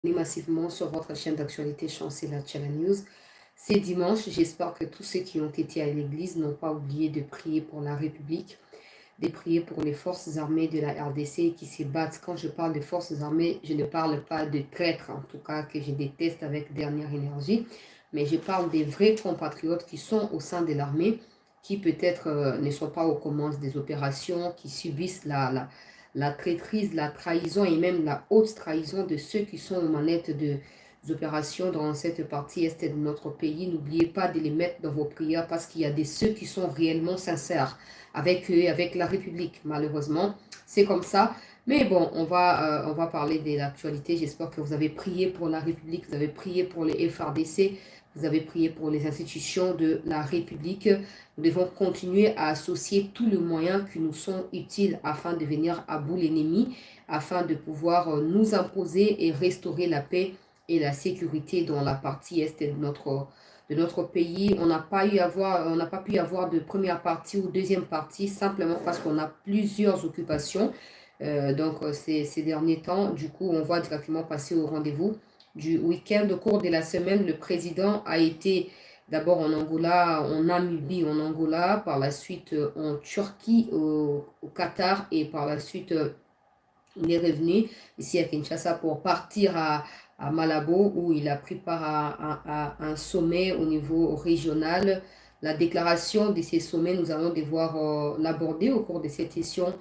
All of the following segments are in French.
Massivement sur votre chaîne d'actualité Chancela Channel News. C'est dimanche, j'espère que tous ceux qui ont été à l'église n'ont pas oublié de prier pour la République, de prier pour les forces armées de la RDC qui se battent. Quand je parle de forces armées, je ne parle pas de traîtres, en tout cas que je déteste avec dernière énergie, mais je parle des vrais compatriotes qui sont au sein de l'armée, qui peut-être ne sont pas aux commandes des opérations, qui subissent la traîtrise, la trahison et même la haute trahison de ceux qui sont aux manettes des opérations dans cette partie est de notre pays. N'oubliez pas de les mettre dans vos prières parce qu'il y a des ceux qui sont réellement sincères avec eux, avec la République. Malheureusement, c'est comme ça. Mais bon, on va parler de l'actualité. J'espère que vous avez prié pour la République, vous avez prié pour les FRDC, vous avez prié pour les institutions de la République. Nous devons continuer à associer tous les moyens qui nous sont utiles afin de venir à bout l'ennemi, afin de pouvoir nous imposer et restaurer la paix et la sécurité dans la partie est de notre pays. On n'a pas pu avoir de première partie ou deuxième partie simplement parce qu'on a plusieurs occupations. Ces derniers temps, du coup, on va directement passer au rendez-vous du week-end. Au cours de la semaine, le président a été d'abord en Angola, en Namibie, en Angola, par la suite en Turquie, au Qatar, et par la suite, il est revenu ici à Kinshasa pour partir à Malabo, où il a pris part à un sommet au niveau régional. La déclaration de ces sommets, nous allons devoir l'aborder au cours de cette session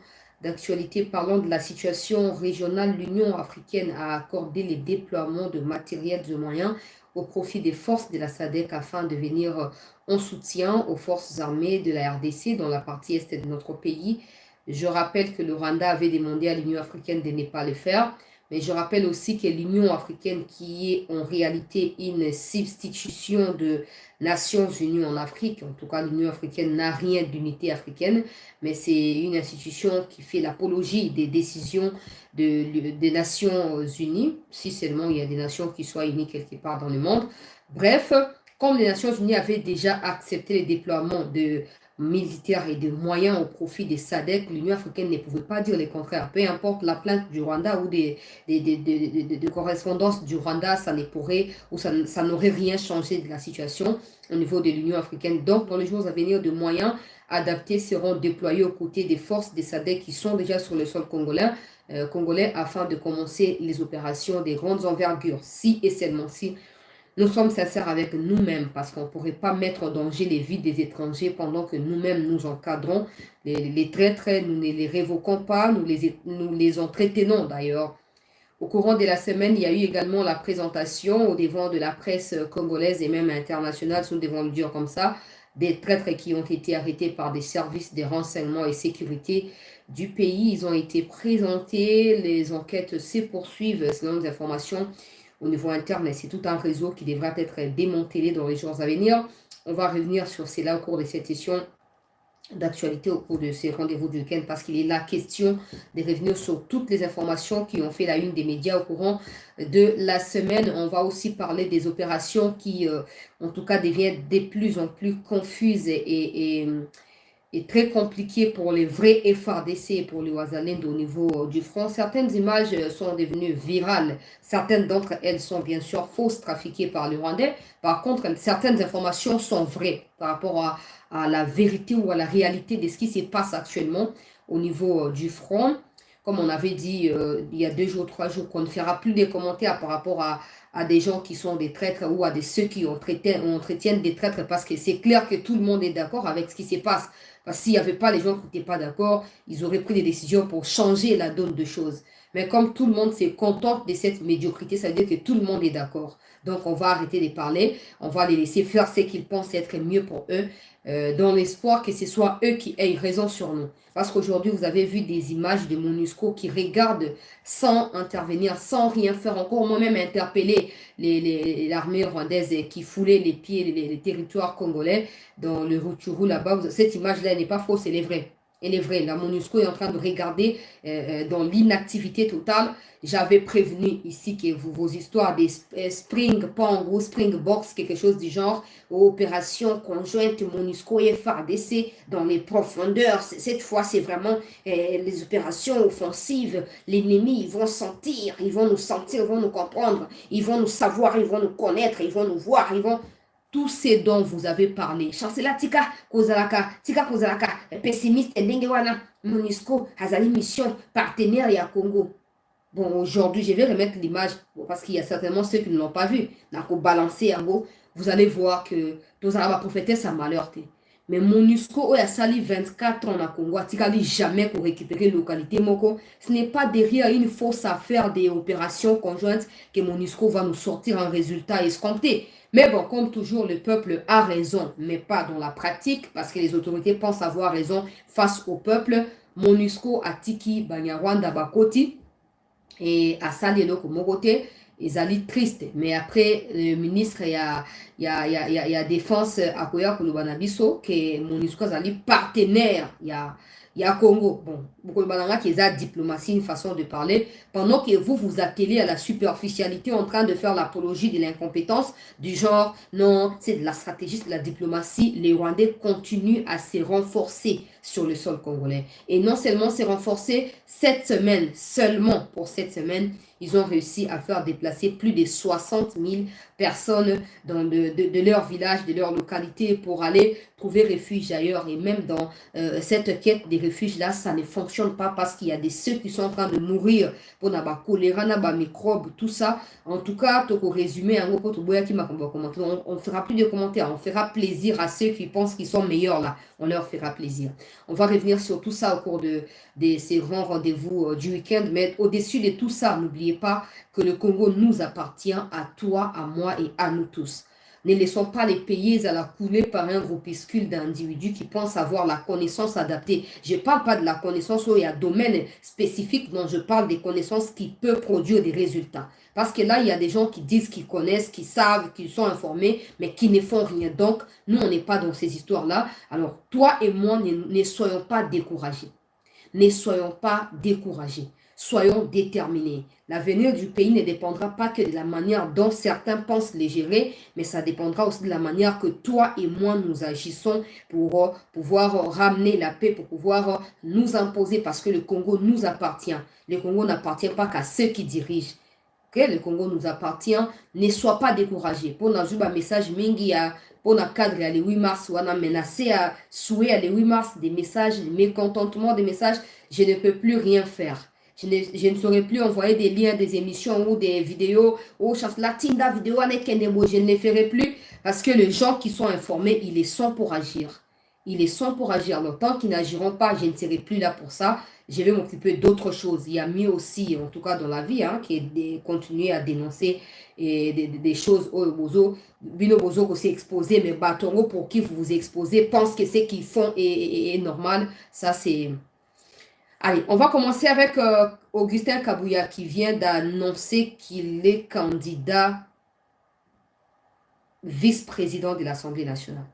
d'actualité. Parlant de la situation régionale, l'Union africaine a accordé les déploiements de matériel de moyens au profit des forces de la SADC afin de venir en soutien aux forces armées de la RDC dans la partie est de notre pays. Je rappelle que le Rwanda avait demandé à l'Union africaine de ne pas le faire, mais je rappelle aussi que l'Union africaine, qui est en réalité une substitution de Nations Unies en Afrique, en tout cas l'Union africaine n'a rien d'unité africaine, mais c'est une institution qui fait l'apologie des décisions des Nations Unies, si seulement il y a des nations qui soient unies quelque part dans le monde. Bref, comme les Nations Unies avaient déjà accepté le déploiement de militaires et de moyens au profit des SADC, l'Union africaine ne pouvait pas dire le contraire. Peu importe la plainte du Rwanda ou des correspondances du Rwanda, ça ne pourrait ou ça n'aurait rien changé de la situation au niveau de l'Union africaine. Donc, dans les jours à venir, de moyens adaptés seront déployés aux côtés des forces des SADC qui sont déjà sur le sol congolais afin de commencer les opérations des grandes envergures, si et seulement si nous sommes sincères avec nous-mêmes, parce qu'on ne pourrait pas mettre en danger les vies des étrangers pendant que nous-mêmes nous encadrons. Les traîtres, nous ne les révoquons pas, nous les entretenons d'ailleurs. Au courant de la semaine, il y a eu également la présentation au devant de la presse congolaise et même internationale, si nous devons le dire comme ça, des traîtres qui ont été arrêtés par des services de renseignement et sécurité du pays. Ils ont été présentés, les enquêtes se poursuivent selon les informations au niveau interne, et c'est tout un réseau qui devra être démantelé dans les jours à venir. On va revenir sur cela au cours de cette session d'actualité, au cours de ces rendez-vous du week-end, parce qu'il est la question de revenir sur toutes les informations qui ont fait la une des médias au courant de la semaine. On va aussi parler des opérations qui, en tout cas, deviennent de plus en plus confuses et très compliqué pour les vrais FARDC et pour les Ouazalènes au niveau du front. Certaines images sont devenues virales. Certaines d'entre elles sont bien sûr fausses, trafiquées par les Rwandais. Par contre, certaines informations sont vraies par rapport à la vérité ou à la réalité de ce qui se passe actuellement au niveau du front. Comme on avait dit il y a 2 jours, 3 jours, qu'on ne fera plus des commentaires par rapport à des gens qui sont des traîtres ou à ceux qui entretiennent des traîtres, parce que c'est clair que tout le monde est d'accord avec ce qui se passe. Parce que s'il n'y avait pas les gens qui n'étaient pas d'accord, ils auraient pris des décisions pour changer la donne de choses. Mais comme tout le monde se contente de cette médiocrité, ça veut dire que tout le monde est d'accord. Donc on va arrêter de parler, on va les laisser faire ce qu'ils pensent être mieux pour eux, dans l'espoir que ce soit eux qui aient raison sur nous. Parce qu'aujourd'hui, vous avez vu des images de MONUSCO qui regardent sans intervenir, sans rien faire, encore moi-même interpeller l'armée rwandaise qui foulait les pieds, les territoires congolais dans le Rutshuru là-bas. Cette image-là n'est pas fausse, elle est vraie. Elle est vraie. La MONUSCO est en train de regarder dans l'inactivité totale. J'avais prévenu ici que vos histoires des Spring Pong ou Spring Box, quelque chose du genre, opération conjointe MONUSCO et FARDC dans les profondeurs. Cette fois, c'est vraiment les opérations offensives. L'ennemi, ils vont sentir, ils vont nous sentir, ils vont nous comprendre, ils vont nous savoir, ils vont nous connaître, ils vont nous voir, ils vont tout ce dont vous avez parlé. Chancela tika kozalaka, pessimiste, Ndengewana, MONUSCO, Hazali Mission, partenaire ya Congo. Bon, aujourd'hui, je vais remettre l'image parce qu'il y a certainement ceux qui ne l'ont pas vu. Donc, balancer en gros, vous allez voir que tous les prophétesse à malheur. Mais MONUSCO, il y a sali 24 ans au Congo, il jamais pour récupérer localité moko. Ce n'est pas derrière une fausse affaire des opérations conjointes que MONUSCO va nous sortir un résultat escompté. Mais bon, comme toujours, le peuple a raison, mais pas dans la pratique, parce que les autorités pensent avoir raison face au peuple. MONUSCO a tiki Banyarwanda Bakoti et à Salino comme côté, ils allaient triste. Mais après, le ministre, il y a défense à Koya Kulubanabiso, que MONUSCO allait partenaire, il y a Congo. Bon, beaucoup de banana qui est diplomatie, une façon de parler. Pendant que vous vous attelez à la superficialité en train de faire l'apologie de l'incompétence, du genre, non, c'est de la stratégie, c'est de la diplomatie, les Rwandais continuent à se renforcer sur le sol congolais. Et non seulement se renforcer, cette semaine, seulement pour cette semaine, ils ont réussi à faire déplacer plus de 60 000 personnes de leur village, de leur localité pour aller trouver refuge ailleurs. Et même dans cette quête des refuges-là, ça ne fonctionne pas parce qu'il y a ceux qui sont en train de mourir pour n'avoir choléra, n'avoir microbes, tout ça. En tout cas, pour résumer, on fera plus de commentaires, on fera plaisir à ceux qui pensent qu'ils sont meilleurs là. On leur fera plaisir. On va revenir sur tout ça au cours de ces grands rendez-vous du week-end. Mais au-dessus de tout ça, n'oubliez pas que le Congo nous appartient, à toi, à moi et à nous tous. Ne laissons pas les payer à la coulée par un groupuscule d'individus qui pensent avoir la connaissance adaptée. Je ne parle pas de la connaissance où il y a un domaine spécifique, dont je parle des connaissances qui peuvent produire des résultats. Parce que là, il y a des gens qui disent qu'ils connaissent, qui savent, qui sont informés, mais qui ne font rien. Donc, nous, on n'est pas dans ces histoires-là. Alors, toi et moi, ne soyons pas découragés. Ne soyons pas découragés. Soyons déterminés. L'avenir du pays ne dépendra pas que de la manière dont certains pensent les gérer, mais ça dépendra aussi de la manière que toi et moi nous agissons pour pouvoir ramener la paix, pour pouvoir nous imposer, parce que le Congo nous appartient. Le Congo n'appartient pas qu'à ceux qui dirigent. Okay? Le Congo nous appartient. Ne sois pas découragé. Pour nous un message mingi pour le cadre le 8 mars, on a menacé à souhaiter le 8 mars des messages, des mécontentements, des messages. Je ne peux plus rien faire. Je ne saurais plus envoyer des liens, des émissions ou des vidéos. Oh, la tinda vidéo, je ne les ferai plus parce que les gens qui sont informés, ils les sont pour agir. Ils les sont pour agir. Alors, tant qu'ils n'agiront pas, je ne serai plus là pour ça. Je vais m'occuper d'autres choses. Il y a mieux aussi, en tout cas dans la vie, qui est de continuer à dénoncer des choses au bozo. Bino bozo que c'est exposé, mais batongo pour qui vous vous exposez pense que ce qu'ils font est normal. Ça, c'est... Allez, on va commencer avec Augustin Kabouya qui vient d'annoncer qu'il est candidat vice-président de l'Assemblée nationale.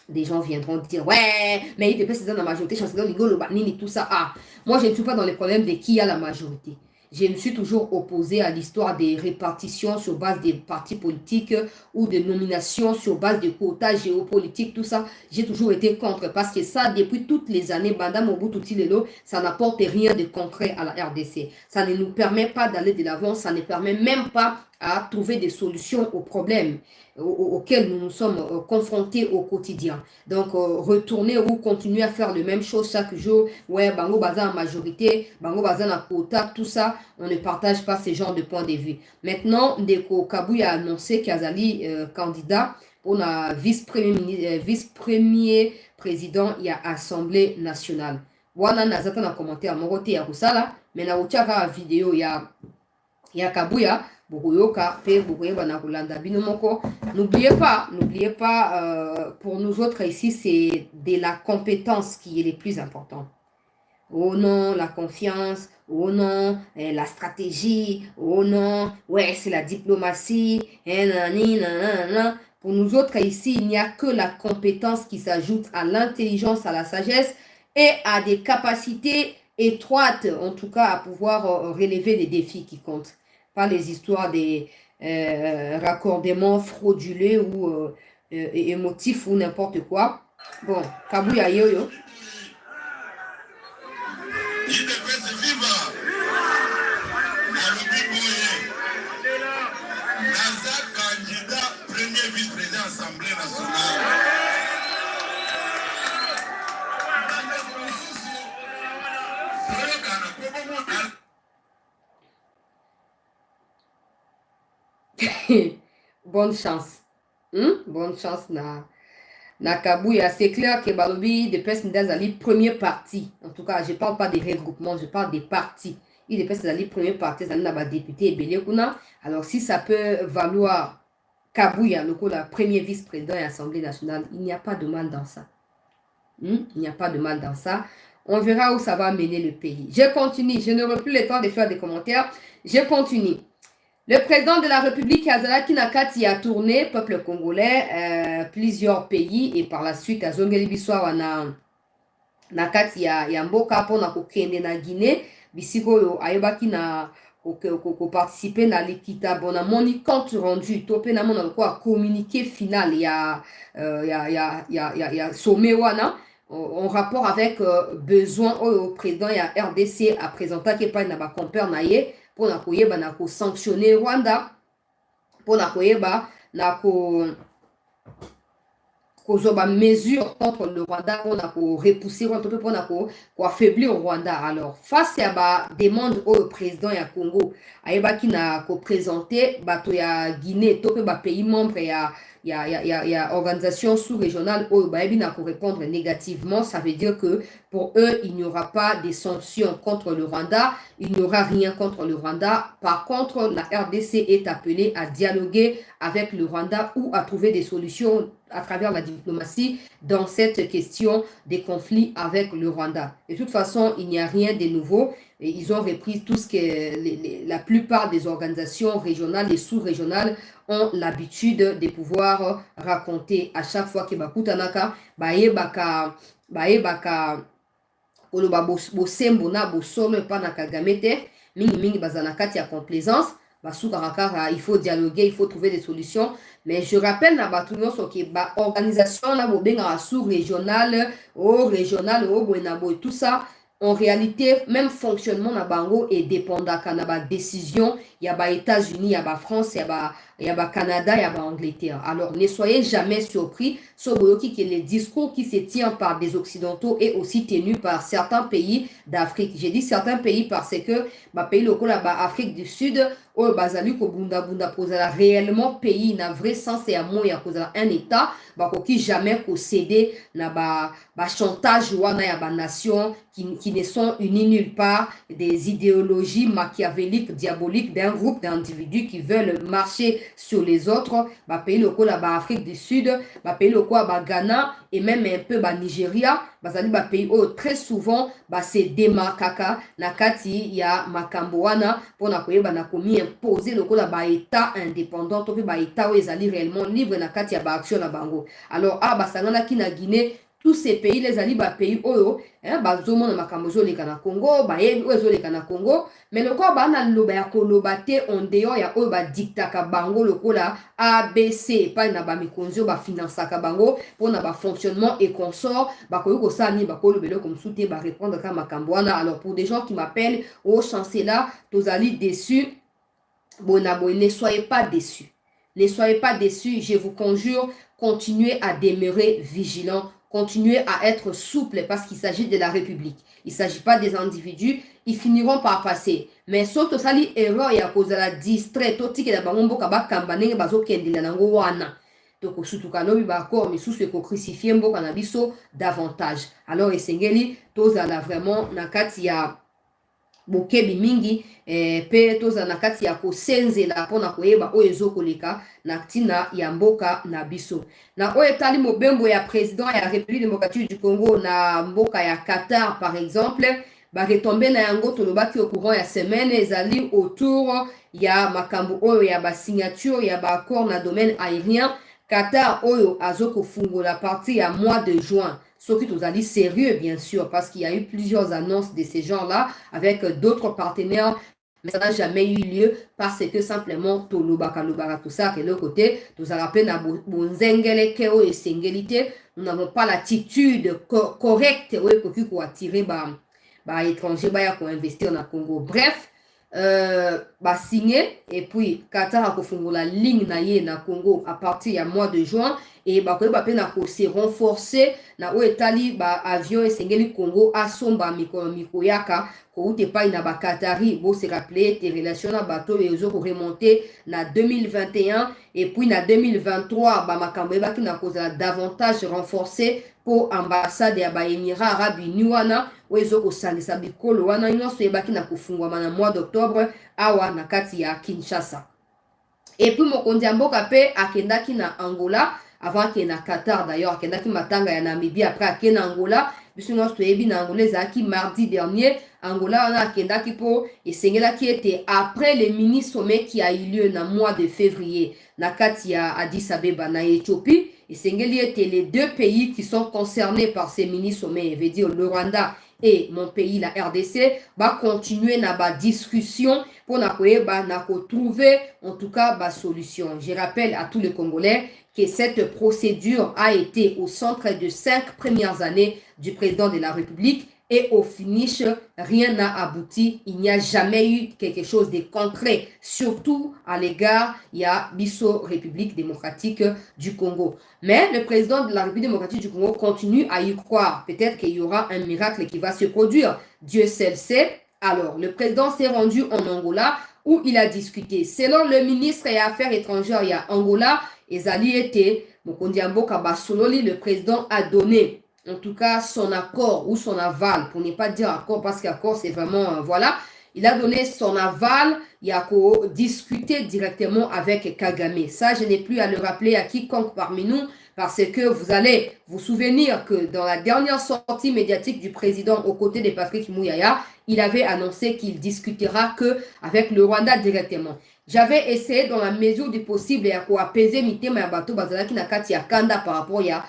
Des gens viendront dire, ouais, mais il est président de la majorité, chancelier Ligolo, Banini, tout ça. Ah, moi, je ne suis pas dans les problèmes de qui a la majorité. Je me suis toujours opposé à l'histoire des répartitions sur base des partis politiques ou de nominations sur base de quotas géopolitiques, tout ça. J'ai toujours été contre parce que ça, depuis toutes les années, Banda Mobutu Tilelo, ça n'apporte rien de concret à la RDC. Ça ne nous permet pas d'aller de l'avant, ça ne permet même pas à trouver des solutions aux problèmes auxquels nous nous sommes confrontés au quotidien. Donc, retourner ou continuer à faire les mêmes choses chaque jour, ouais, Bango Bazan en majorité, Bango Bazan en quota, tout ça, on ne partage pas ce genre de point de vue. Maintenant, Ndeko Kabouya a annoncé qu'Azali candidat pour la vice-premier président, il y a Assemblée nationale. Voilà, nazata na commentaire, mon côté, à Roussala, mais na la vidéo, il y a Kabouya. N'oubliez pas, pour nous autres ici, c'est de la compétence qui est le plus important. Oh non, la confiance, oh non, la stratégie, oh non, ouais, c'est la diplomatie, Pour nous autres ici, il n'y a que la compétence qui s'ajoute à l'intelligence, à la sagesse, et a des capacités étroites, en tout cas, à pouvoir relever les défis qui comptent. Pas les histoires des raccordements frauduleux ou émotifs ou n'importe quoi. Bon, Kabuya Yoyo. Candidat premier vice-président Assemblée nationale. Bonne chance. Bonne chance na Kabuya. C'est clair que Balobi de personnes d'Azali premier parti. En tout cas, je ne parle pas des regroupements, je parle des partis. Il est personnes d'Azali premier parti, ça n'a pas député et Belé Kuna. Alors si ça peut valoir Kabuya, le premier vice-président et Assemblée nationale, il n'y a pas de mal dans ça. Il n'y a pas de mal dans ça. On verra où ça va mener le pays. Je continue. Je n'aurai plus le temps de faire des commentaires. Je continue. Le président de la République, Azalaki Nakati, a tourné, peuple congolais, plusieurs pays et par la suite, à Zongeli Biswa, Nakati ya mboka pona kokende na Guinée, bisiko ayebaki na ko participer na l'équita bona moni compte rendu topé na mona quoi communiqué final ya sommet wana en rapport avec besoin au président ya RDC a présenté que pas na ba compère na ye pona koyeba na ko sanctionner Rwanda pona koyeba na ko kozoba mesure contre le Rwanda pour repousser pour affaiblir le Rwanda. Alors face à la demande au président ya Congo ayebaki na ko présenter bato ya Guinée to pe ba pays membre ya organisation sous-régionale au baebi na ko répondre négativement, ça veut dire que pour eux il n'y aura pas de sanctions contre le Rwanda, il n'y aura rien contre le Rwanda. Par contre, la RDC est appelée à dialoguer avec le Rwanda ou à trouver des solutions à travers la diplomatie dans cette question des conflits avec le Rwanda. De toute façon, il n'y a rien de nouveau. Et ils ont repris tout ce que la plupart des organisations régionales et sous-régionales ont l'habitude de pouvoir raconter à chaque fois que Bakutanaka, Baebaka, Oloba Bosembo na Bosolo pa na Kagamete, mingi bazanakati ya complaisance. Il faut dialoguer, il faut trouver des solutions. Mais je rappelle na batuno so que ba organisation na bobenga sous-régionale, au régional, au Buenabo, tout ça, en réalité, même fonctionnement na bango est dépendant na ba décision, il y a ba États-Unis, il y a ba France, il y a ba Canada, il y a ba Angleterre. Alors ne soyez jamais surpris, Soboyoki que les discours qui se tiennent par des occidentaux est aussi tenu par certains pays d'Afrique. J'ai dit certains pays parce que ba pays locaux là ba Afrique du Sud au bazali ko bunda posala réellement pays na vrai sens et à moya posala un état ba koki jamais ko céder na ba chantage wana ya ba nation qui ne sont unis nulle part, des idéologies machiavéliques diaboliques d'un groupe d'individus qui veulent marcher sur les autres. Ba pays locaux là ba Afrique du Sud, ba pays locaux ba Ghana et même un peu ba Nigeria, bazali ba pays très souvent ba se démarkaka na kati ya makambo wana pona koyeba na komi imposer lokola ba état indépendant to pe ba état ezali réellement libre na kati ya ba action na bango. Alors basangana ki na Guinée, tous ces pays les ali ba pays oyo bazomo na makambo zoleka na Congo, ba yebi oyo zoleka na Congo, mais lokola ba na loba ya koloba te en dehors ya oyo ba diktaka bango lokola ABC pa na ba mikonzo ba financaka bango pona ba fonctionnement et consort ba koyo ko sani ba kolobelo comme soute ba répondre ka makambo wana. Alors pour des gens qui m'appellent au chancelier tozali déçus, ne soyez pas déçus. Ne soyez pas déçus, je vous conjure, continuez à demeurer vigilants, continuez à être souple parce qu'il s'agit de la République. Il ne s'agit pas des individus, ils finiront par passer. Mais sauf que ça, l'erreur est à cause de la distrait, tout ce qui est là, donc surtout quand on va encore mais sous ce qu'on crucifie mbo cannabis davantage. Alors esengeli tozala vraiment nakati ya bokebi mingi pe toza na kati ya kosenzela pona koyeba oyo ezokoleka na tina ya mboka na biso na oyo etali mobembo ya président ya République démocratique du Congo na mboka ya Qatar par exemple ba retombe na yango tolobaki au courant ya semaine ezali autour ya makambo oyo ya ba signature ya ba accord na domaine aérien. Qatar oyo azoko fungo la partie à mois de juin. Ce qui nous a dit sérieux, bien sûr, parce qu'il y a eu plusieurs annonces de ces gens-là avec d'autres partenaires, mais ça n'a jamais eu lieu parce que simplement, Tolobaka, tout ça, que de l'autre côté, nous a rappelé Bonzengele, Keo et Sengelite, nous n'avons pas l'attitude correcte pour attirer les étrangers pour investir dans le Congo. Bref, signé et puis Qatar a fait la ligne na Congo à partir du mois de juin et se renforcer na o etali avion esengeli Congo asomba mikolo yaka ko ute pa na Qatari bo se rappeler tes relations na bateau et aux remonter na 2021 et puis na 2023 makambo ebaki na cause davantage renforcé pour ambassade ya Émirats Arabes Unis wana oezo kosangisa bikolo wana nyonso ebaki na kofungwama na mois d'octobre awa na kati ya Kinshasa. Et puis mokonzi ya mboka pe akendaki na Angola avant qu'il na Qatar d'ailleurs akendaki matanga ya Namibie après akenda na Angola biso nyonso toyebi na Angola ezalaki mardi dernier Angola wana akendaki po esengelaki ete après le mini sommet qui a eu lieu na mois de février na kati ya Addis Abeba na Éthiopie. Et les deux pays qui sont concernés par ces mini-sommets, je veux dire le Rwanda et mon pays, la RDC, va continuer na discussion pour trouver en tout cas une solution. Je rappelle à tous les Congolais que cette procédure a été au centre de 5 premières années du président de la République. Et au finish, rien n'a abouti. Il n'y a jamais eu quelque chose de concret, surtout à l'égard de la République démocratique du Congo. Mais le président de la République démocratique du Congo continue à y croire. Peut-être qu'il y aura un miracle qui va se produire. Dieu seul sait. Alors, le président s'est rendu en Angola où il a discuté. Selon le ministre des Affaires étrangères, il y a Angola, Ezali était, le président a donné en tout cas son accord ou son aval, pour ne pas dire accord parce qu'accord c'est vraiment, voilà, il a donné son aval, il a discuté directement avec Kagame. Ça, je n'ai plus à le rappeler à quiconque parmi nous, parce que vous allez vous souvenir que dans la dernière sortie médiatique du président aux côtés de Patrick Mouyaya, il avait annoncé qu'il discutera que avec le Rwanda directement. J'avais essayé dans la mesure du possible à apaiser mitema ya bato bazalaki na kati ya kanda par rapport ya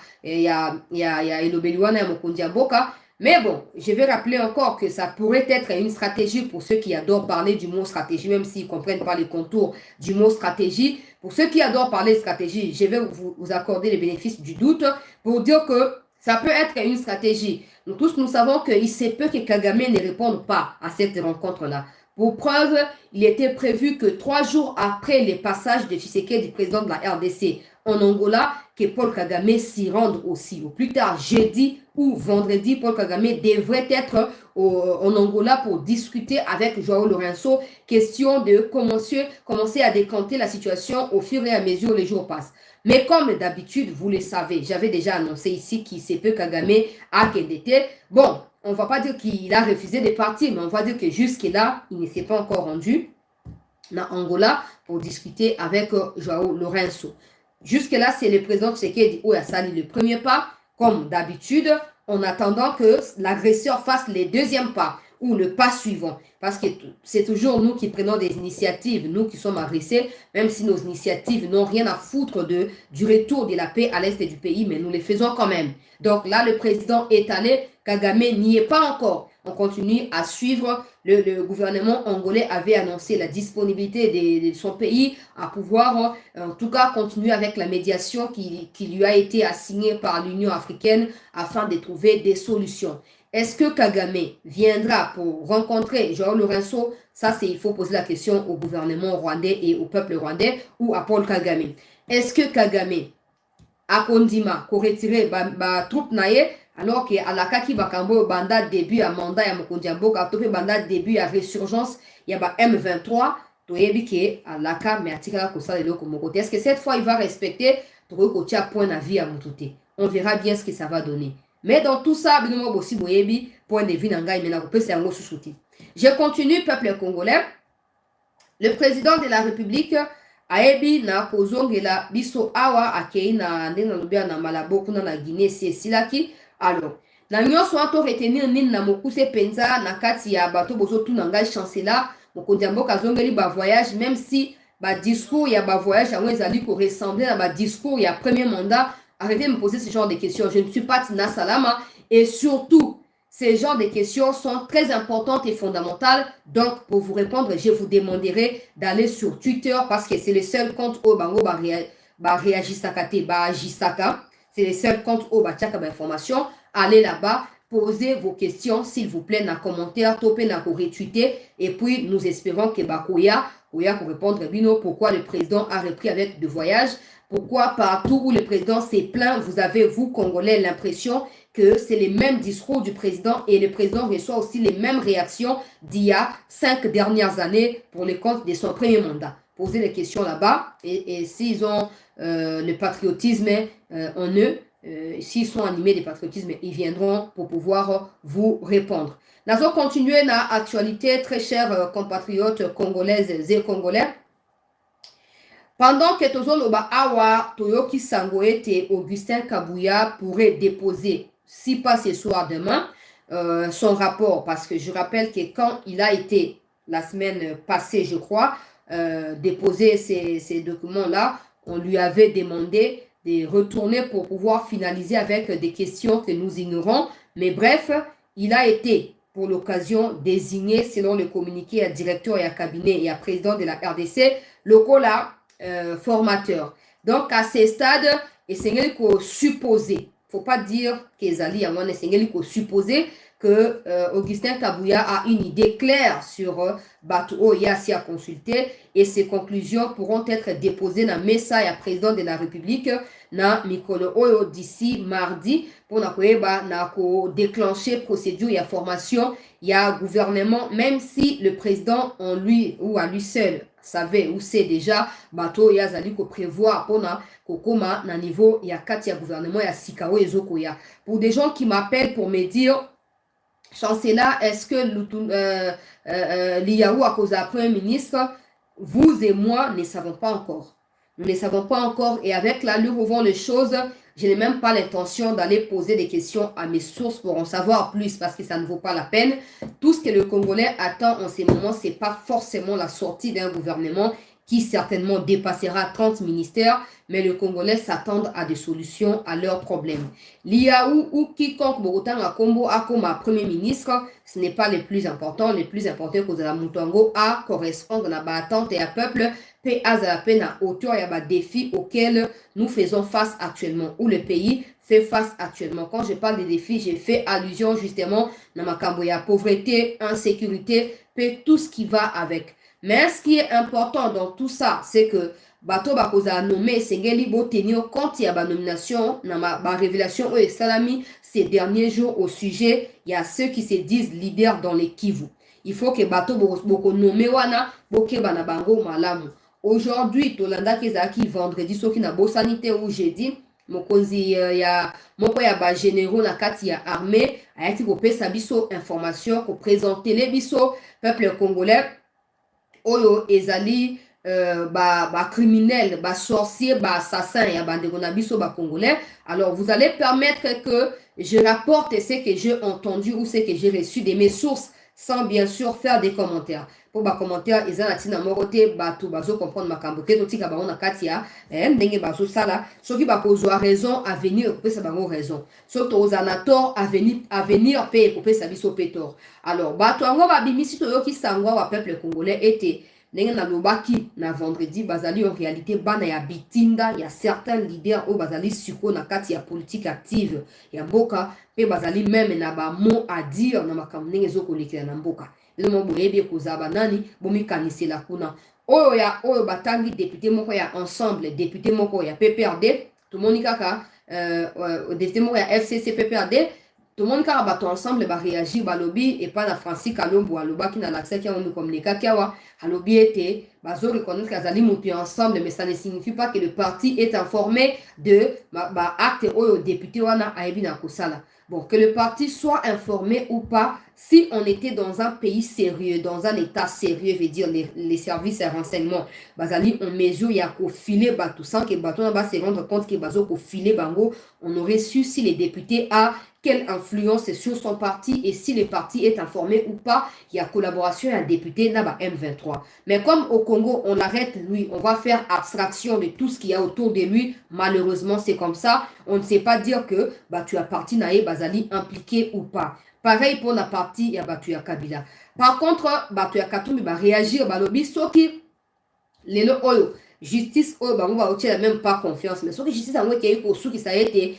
elobeliwana ya mokonzi ya mboka. Mais bon, je vais rappeler encore que ça pourrait être une stratégie pour ceux qui adorent parler du mot stratégie, même s'ils ne comprennent pas les contours du mot stratégie. Pour ceux qui adorent parler de stratégie, je vais vous accorder les bénéfices du doute pour dire que ça peut être une stratégie. Nous tous, nous savons qu'il se peut que Kagame ne réponde pas à cette rencontre-là. Pour preuve, il était prévu que 3 jours après le passage de Tshisekedi, du président de la RDC, en Angola, que Paul Kagame s'y rende aussi. Au plus tard, jeudi ou vendredi, Paul Kagame devrait être en Angola pour discuter avec João Lourenço, question de commencer à décanter la situation au fur et à mesure les jours passent. Mais comme d'habitude, vous le savez, j'avais déjà annoncé ici qu'il se peut Kagame à Kendete. Bon, on ne va pas dire qu'il a refusé de partir, mais on va dire que jusque-là, il ne s'est pas encore rendu en Angola pour discuter avec João Lourenço. Jusque-là, c'est le président Tshisekedi qui a sali le premier pas, comme d'habitude, en attendant que l'agresseur fasse le deuxième pas ou le pas suivant. Parce que c'est toujours nous qui prenons des initiatives, nous qui sommes agressés, même si nos initiatives n'ont rien à foutre du retour de la paix à l'est du pays, mais nous les faisons quand même. Donc là, le président est allé, Kagame n'y est pas encore. On continue à suivre. Le gouvernement angolais avait annoncé la disponibilité de son pays à pouvoir, en tout cas, continuer avec la médiation qui lui a été assignée par l'Union africaine afin de trouver des solutions. Est-ce que Kagame viendra pour rencontrer João Lourenço? Ça, il faut poser la question au gouvernement rwandais et au peuple rwandais ou à Paul Kagame. Est-ce que Kagame a kondima ko retirer ba troupe naye alors que alakaki bakambo banda début à mandat ya mokonzi ya mboka to pe banda début à résurgence ya ba M23 toyebi ke alaka mais atikala ko sala eloko moko. Est-ce que cette fois il va respecter to ko tia point na vie à mututé? On verra bien ce que ça va donner. Mais dans tout ça, binomo bosi boyebi point de vue nanga imena ko pesa yango susuti. Je continue peuple congolais. Le président de la République aebi na kozongela biso awa akei na ndena lobia na Malabo kuna na Guinée silaki. Alors, na nyonso ato retenir nini na mokuse penza na kati ya bato bozo tuna ngai chancela mokonzi ya mboka azongeli ba voyage même si discours, il y a voyage, il ressembler à discours, il y a premier mandat. Arrêtez de me poser ce genre de questions. Je ne suis pas Tina Salama. Et surtout, ces genres de questions sont très importantes et fondamentales. Donc, pour vous répondre, je vous demanderai d'aller sur Twitter parce que c'est le seul compte où Bango réagissaka. C'est le seul compte où Batiaka information. Allez là-bas, posez vos questions, s'il vous plaît, dans les commentaires, topez, dans retweeter. Et puis, nous espérons que Bakoya pour répondre, Bino, pourquoi le président a repris avec de voyage. Pourquoi partout où le président s'est plaint, vous avez, vous, Congolais, l'impression que c'est les mêmes discours du président et le président reçoit aussi les mêmes réactions d'il y a 5 dernières années pour le compte de son premier mandat. Posez des questions là-bas et s'ils ont le patriotisme en eux, s'ils sont animés de patriotisme, ils viendront pour pouvoir vous répondre. Nous allons continuer dans l'actualité, très chers compatriotes congolaises et congolais. Pendant que Tozolo Awa Toyoki Sangoete et Augustin Kabouya pourraient déposer, si pas ce soir, demain, son rapport, parce que je rappelle que quand il a été, la semaine passée, je crois, déposer ces documents-là, on lui avait demandé de retourner pour pouvoir finaliser avec des questions que nous ignorons. Mais bref, il a été, pour l'occasion, désigné, selon le communiqué, à directeur et à cabinet et à président de la RDC, local formateur. Donc, à ce stade, et c'est qu'il faut supposer, il ne faut pas dire qu'Ezali, c'est qu'il faut supposer que Augustin Kabouya a une idée claire sur Batou Yassi à consulter et ses conclusions pourront être déposées dans le message à président de la République dans Mikolo Oyo d'ici mardi pour déclencher procédure et formation. Il y a un gouvernement, même si le président en lui ou à lui seul savait ou sait déjà, Bato Yazali ko prévoir pour na kokoma na niveau il y a 4 gouvernement il y a Sikao et Zokoya. Pour des gens qui m'appellent pour me dire chancelier, est-ce que l'Iyaou a causé un premier ministre? Vous et moi ne savons pas encore. Nous ne savons pas encore et avec l'allure où vont les choses, je n'ai même pas l'intention d'aller poser des questions à mes sources pour en savoir plus parce que ça ne vaut pas la peine. Tout ce que le Congolais attend en ces moments, ce n'est pas forcément la sortie d'un gouvernement qui certainement dépassera 30 ministères, mais le Congolais s'attend à des solutions à leurs problèmes. L'Iyaou ou quiconque Bogota à Combo a comme Premier ministre, ce n'est pas le plus important. Le plus important que la Moutongo a correspondre à la attente et à peuple, paix à la peine à hauteur et à défis auxquels nous faisons face actuellement, ou le pays fait face actuellement. Quand je parle des défis, j'ai fait allusion justement à ma camboya pauvreté, insécurité, tout ce qui va avec. Mais ce qui est important dans tout ça, c'est que Bato Bakoza a nommé Sengeli Bo tenir compte de la nomination, dans ma révélation et Salami ces derniers jours au sujet, il y a ceux qui se disent leaders dans les Kivu. Il faut que Bato Boko nommé wana, Boke Banabango Malamu. Aujourd'hui, Tolanda Kezaki vendredi, soki na bo sanité ou jeudi, mokonzi ya moko ya ba généraux na kati ya armée, ayaki ko pesa biso information ko présenter les biso peuple congolais. Oyo ezali criminel, sorcier, assassin et bandeko ba congolais. Alors vous allez permettre que je rapporte ce que j'ai entendu ou ce que j'ai reçu de mes sources sans bien sûr faire des commentaires. Pour ba commentaire ezana tina morote bato bazo comprendre makambo te totika bango na katia ndenge bazo sala soki ba kozwa raison à venir ko pesa bango raison soki tozana tort à venir payer ko pesa biso pe tort. Alors bato ngo ba bimisi to yoki sangwa wa peuple congolais était ndenge na lobaki na vendredi bazali en réalité bana ya bitinda ya certains leaders au bazali suko na kati ya politique active ya mboka pe bazali même na ba mot à dire na makambo ndenge ezokolekela na mboka. Nous boyebi kozaba nani bomi kanisela kuna oyo batangi député moko ya ensemble député moko ya PPRD tout le monde kaka député moko ya FCC PPRD tout le monde kaka bato ensemble ba réagir ba lobby et pas na Francis Kalombo aloba ki na l'accès qui on communiquer kawa alobi était bazo reconnaître kazali mutu ensemble mais ça ne signifie pas que le parti est informé de acte oyo député wana ayebi na kosala. Bon, que le parti soit informé ou pas, si on était dans un pays sérieux, dans un état sérieux, veut dire les services et renseignements, bazali on mesure il y a qu'au filet batou sans que batou va se rendre compte que bazo qu'au filet bango, on aurait su si les députés a quelle influence sur son parti et si le parti est informé ou pas. Il y a collaboration à un député naba M23. Mais comme au Congo, on arrête lui, on va faire abstraction de tout ce qu'il y a autour de lui. Malheureusement, c'est comme ça. On ne sait pas dire que bah, tu as parti naé bazali impliqué ou pas. Pareil pour la partie ya Batuya Kabila. Par contre, Batuya Katumbi va réagir, bah lobby, soki lelo oyo justice oyo bango ba otiela même pas confiance, mais soki justice yango ekei kosuki ça a été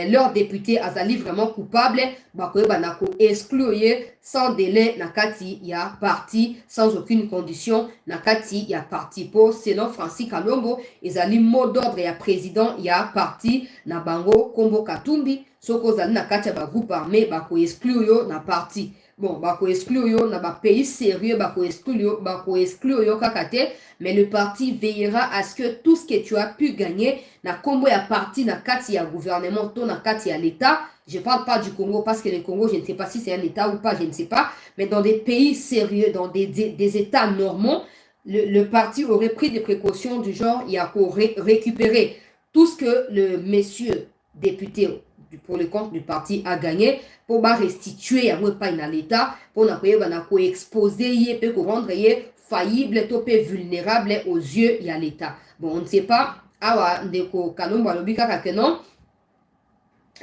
leur député azali vraiment coupable, bakoyeba na ko exclure ye sans délai na kati ya parti, sans aucune condition na kati ya parti. Po selon Francis Kalongo ezali mot d'ordre ya président ya parti na bango Kombo Katumbi, soki ozali na kati ya ba groupe armé bako exclure yo na parti. Bon, bako exclure yo na ba pays sérieux, bako exclure yo kakate, mais le parti veillera à ce que tout ce que tu as pu gagner na kombo ya parti na kati ya gouvernement to na kati ya l'état. Je parle pas du Congo parce que le Congo, je ne sais pas si c'est un état ou pas, je ne sais pas, mais dans des pays sérieux, dans des états normaux, le parti aurait pris des précautions du genre, il y a pour récupérer tout ce que le monsieur député pour le compte du parti a gagné pour restituer à l'État, pour exposer, pour rendre faillible, vulnérable aux yeux de l'État. Bon, on ne sait pas, awa ndeko Kalombo alobi kaka que non,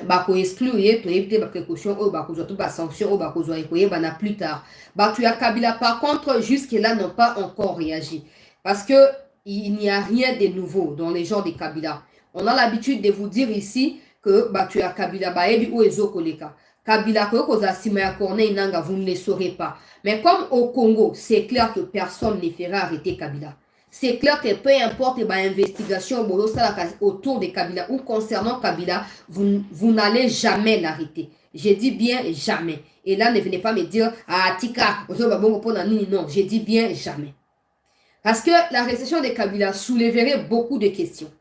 bako exclure to éviter ba précaution ou bako zoto ba sanction ou bako zoa ekoye bana plus tard. Batuya Kabila par contre jusque là n'ont pas encore réagi parce que il n'y a rien de nouveau dans les gens de Kabila. On a l'habitude de vous dire ici que Batuya Kabila baebi ou ezokoleka. Kabila koza simaya Corneille Nanga, vous ne le saurez pas. Mais comme au Congo, c'est clair que personne ne fera arrêter Kabila. C'est clair que peu importe l'investigation autour de Kabila ou concernant Kabila, vous n'allez jamais l'arrêter. Je dis bien jamais. Et là, ne venez pas me dire, ah, Tika, non, je dis bien jamais. Parce que l'arrestation de Kabila soulèverait beaucoup de questions.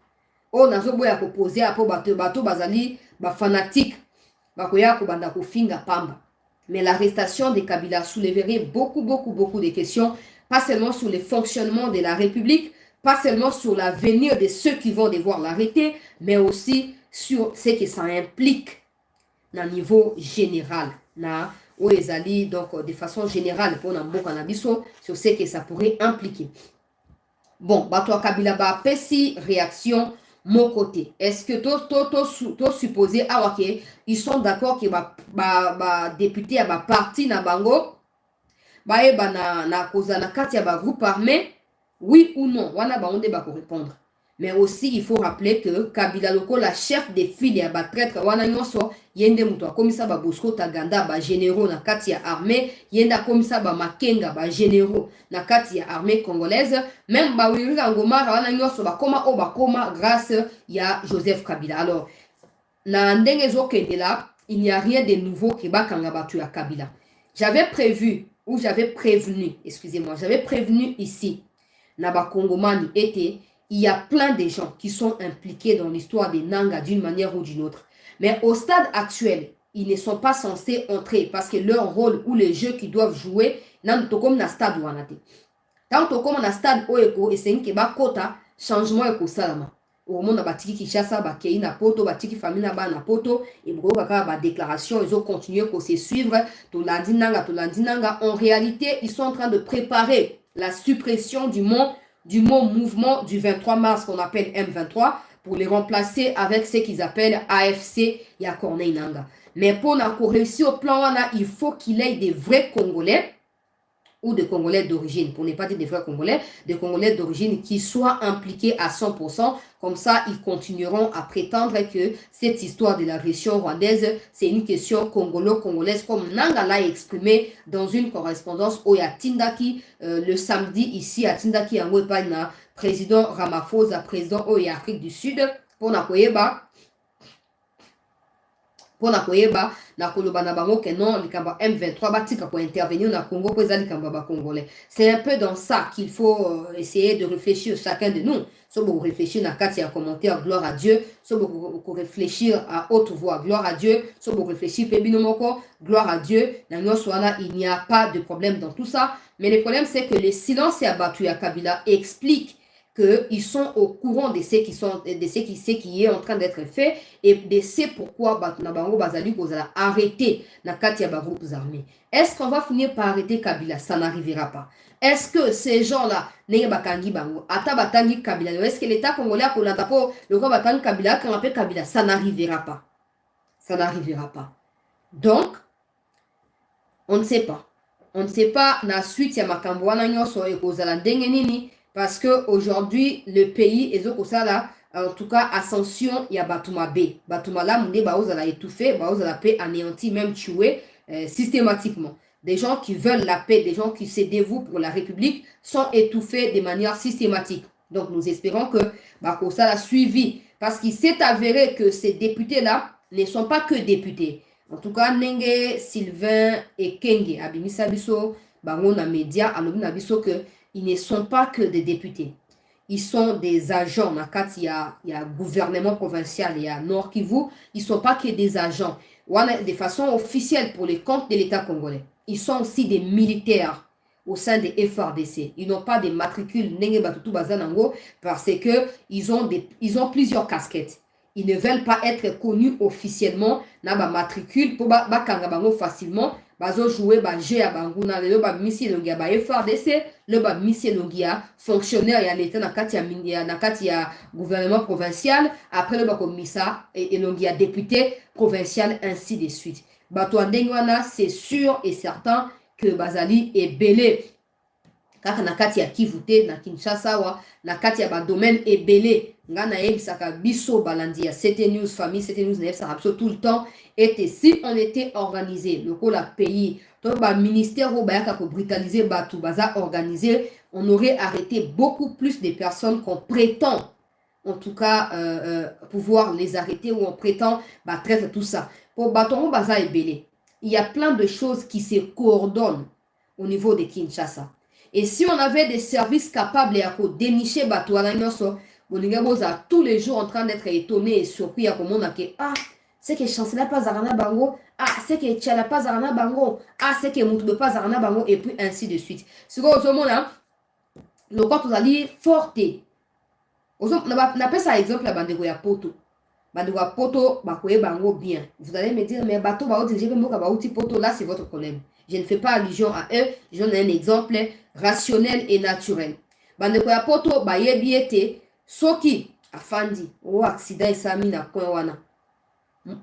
On a posé à bateau bazali, fanatique, mais l'arrestation de Kabila soulèverait beaucoup de questions, pas seulement sur le fonctionnement de la République, pas seulement sur l'avenir de ceux qui vont devoir l'arrêter, mais aussi sur ce que ça implique au niveau général. Donc, de façon générale, pour sur ce que ça pourrait impliquer. Bon, Batuya Kabila ba pesi réaction mon côté. Est-ce que tu supposé ils sont d'accord que député à parti na bango na koza na kati ya groupe armé, oui ou non, wana bango ba ko répondre. Mais aussi il faut rappeler que Kabila loko la chef des files ya traître wana nyonso yende muto akomisa ba Bosco Taganda ba généraux na kati ya armée, yenda komisa ba Makenga ba généraux na kati ya armée congolaise, même ba Willy Ngoma wana nyonso ba koma grâce ya Joseph Kabila. Alors na ndenge zokende là, il n'y a rien de nouveau qui ba kanga Batuya Kabila. J'avais prévenu ici na ba Kongomani était il y a plein de gens qui sont impliqués dans l'histoire des Nanga d'une manière ou d'une autre. Mais au stade actuel, ils ne sont pas censés entrer parce que leur rôle ou les jeux qu'ils doivent jouer, nan to comme na stade wanate. Tant to comme na stade oeko et c'est ba kota changement eko salama. Au monde batiki Kinshasa ba kei na poto batiki famille ba na poto et bro kaka ba déclaration ils ont continué ko se suivre to lundi nanga. En réalité, ils sont en train de préparer la suppression du mot mouvement du 23 mars qu'on appelle M23 pour les remplacer avec ce qu'ils appellent AFC et Corneille Nanga. Mais pour réussir au plan, il faut qu'il ait des vrais Congolais ou des Congolais d'origine, pour ne pas dire des vrais Congolais, des Congolais d'origine qui soient impliqués à 100%. Comme ça, ils continueront à prétendre que cette histoire de l'agression rwandaise, c'est une question congolaise, comme Nanga l'a exprimé dans une correspondance au Tindaki le samedi ici à Tindaki en Wepana, président Ramaphosa, président au Afrique du Sud, pour Nakoyeba. Pour na koyeba na koloba na bango que non likamba M23 batika pour intervenir na Congo pour les likamba congolais. C'est un peu dans ça qu'il faut essayer de réfléchir chacun de nous. So beaucoup réfléchir na kati ya commentaire gloire à Dieu, so beaucoup réfléchir à haute voix gloire à Dieu, so beaucoup réfléchir pebino moko gloire à Dieu. Na nyoswana il n'y a pas de problème dans tout ça, mais le problème c'est que le silence et abattu à Kabila explique qu'ils sont au courant de ce qui est en train d'être fait et de ce pourquoi Nabango Bazali Bozala arrêter na katia groupes armés. Est-ce qu'on va finir par arrêter Kabila? Ça n'arrivera pas. Est-ce que ces gens-là, est-ce que l'État congolais a le roi Batangi Kabila, qu'on appelle Kabila? Ça n'arrivera pas. Ça n'arrivera pas. Donc, on ne sait pas. On ne sait pas la suite ya makambo wana nyoso ekozala ndenge nini. Parce qu'aujourd'hui, le pays est en tout cas, ascension, il y a Batouma B. Batouma là, Moundé, Baozala étouffé, Baozala paix anéanti, même tué systématiquement. Des gens qui veulent la paix, des gens qui se dévouent pour la République, sont étouffés de manière systématique. Donc, nous espérons que Bakosa l'a suivi. Parce qu'il s'est avéré que ces députés-là ne sont pas que députés. En tout cas, Nenge, Sylvain et Kenge, Abimisa Bisso, Barona Média, Alobina Bisso, que ils ne sont pas que des députés. Ils sont des agents. Il y a gouvernement provincial, il y a Nord Kivu. Ils ne sont pas que des agents. De façon officielle pour les comptes de l'État congolais. Ils sont aussi des militaires au sein des FRDC. Ils n'ont pas de matricules parce qu'ils ont plusieurs casquettes. Ils ne veulent pas être connus officiellement dans ma matricule pour facilement. Bazo jouer ba jeu ya banguna le ba misi longia ba FRDC le ba misi longia fonctionnaire ya l'état na kati ya gouvernement provincial après le ba komisa et longia député provincial ainsi de suite. Bato ndengwana c'est sûr et certain que Bazali est belé kaka na kati ya Kivute na Kinshasa wa na kati ya ba domaine est belé ngana yebisaka biso balandi ya CT News famille CT News na yebisaka tout le temps. Et si on était organisé, le pays, le ministère où brutaliser Batou Baza organisé, on aurait arrêté beaucoup plus de personnes qu'on prétend, en tout cas, pouvoir les arrêter ou on prétend traiter tout ça. Pour Baton Baza et Belé, il y a plein de choses qui se coordonnent au niveau de Kinshasa. Et si on avait des services capables de dénicher Batou Alainoso, on est tous les jours en train d'être étonné et surpris à comment on a que c'est que chancela pas Zarana Bango, c'est que Tchala pas Zarana Bango, c'est que Moutube pas Zarana Bango, et puis ainsi de suite. Ce que vous là, le quand vous allez forter, on appelle ça exemple la bande de poto. Bande de poto, bakoye bango bien. Vous allez me dire, mais bateau, j'ai pas outil poto, là c'est votre problème. Je ne fais pas allusion à eux, je donne un exemple rationnel et naturel. Bande de poto, baye biete, soki, afandi, ou accident et sami na coin wana.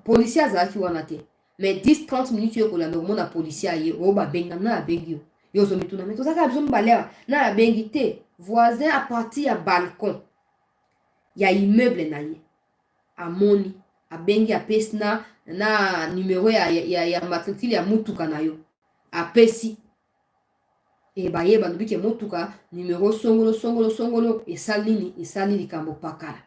Policier azaki wana te mais 10-30 minutes yo kola normal na policier aye o ba benga na bengi yo zo mituna mais tozaka biso mbalewa na bengi te voisin à partir ya balcon ya immeuble na ye amoni a bengi a pesna na numéro ya matricule ya mutuka na yo a pesi e ba ye bandubi ke mutuka numéro songolo et salini likambo pakala.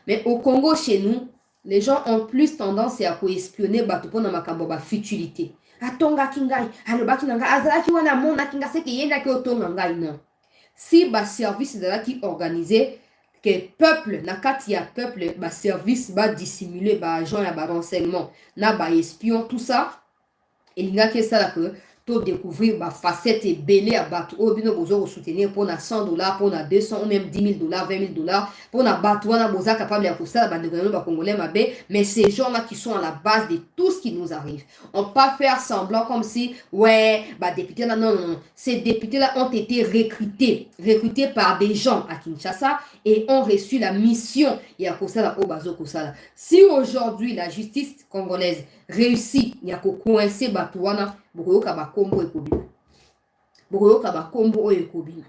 Mais au Congo chez nous les gens ont plus tendance à espionner Batupo na makambo ba futilité. Atonga kingai, alobaki nanga azalaki wana mona kinga seki yenda ki otonga ngai non. Si ba service zalaki organisé que peuple na kati ya peuple ba service ba dissimuler ba agent ya ba renseignement na ba espion tout ça et linga ke ça là que tout découvrir ba facette et belé à battre au bino bozo soutenir pour na $100 pour na 200 ou même $10,000 $20,000 pour na battre wana boza capable à ça ba de ba congolais mabé mais ces gens là qui sont à la base de tout ce qui nous arrive on pas faire semblant comme si ouais bah députés là non ces députés là ont été recrutés par des gens à Kinshasa et ont reçu la mission ya kosala au bazo kosala. Si aujourd'hui la justice congolaise réussit ya ko coincer batouana bokoyoka bakombo ekobina bokoyoka bakombo oyo ekobina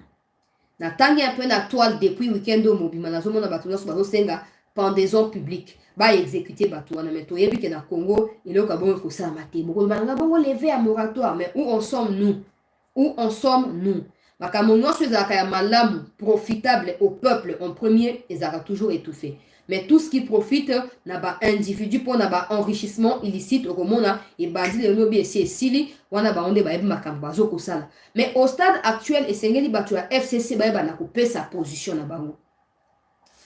na tangi un peu na toile depuis week-end mobima nazomona bato nyonso bazosenga pendaison publique ba exécuter bato wana mais toyebi ke na Congo eloka bongo kosala mate bokoloba nga bongo lever à moratoire mais où en sommes nous makambo nyonso ezalaka ya malamu profitable au peuple en premier ezalaka toujours étouffé. Mais tout ce qui profite na ba individu pour na ba enrichissement illicite okomona ebandi le lobi esi esili wana bango nde bayebi makambo bazokosala. Mais au stade actuel esengeli bato ya FCC bayeba na kopesa position na bango.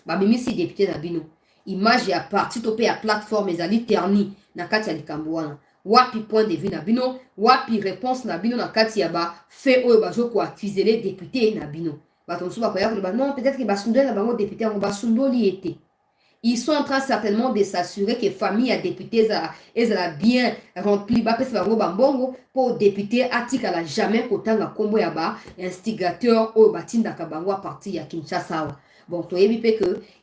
Babimisi député na bino. Image ya parti to pe ya plateforme ezali terni na kati ya likambo wana. Wapi point de vue na bino, wapi réponse na bino na kati ya ba fait oyo bazoko accuser les députés na bino. Bato mosusu bakoya ko ba non peut-être que basundoli na bango député ngo basundoli ete. Ils sont en train certainement de s'assurer que famille à député est bien remplie. Pour député atika la jamais kotanga kombo ya ba instigateur au batinda kabango à partir ya Kinshasa. Bon, que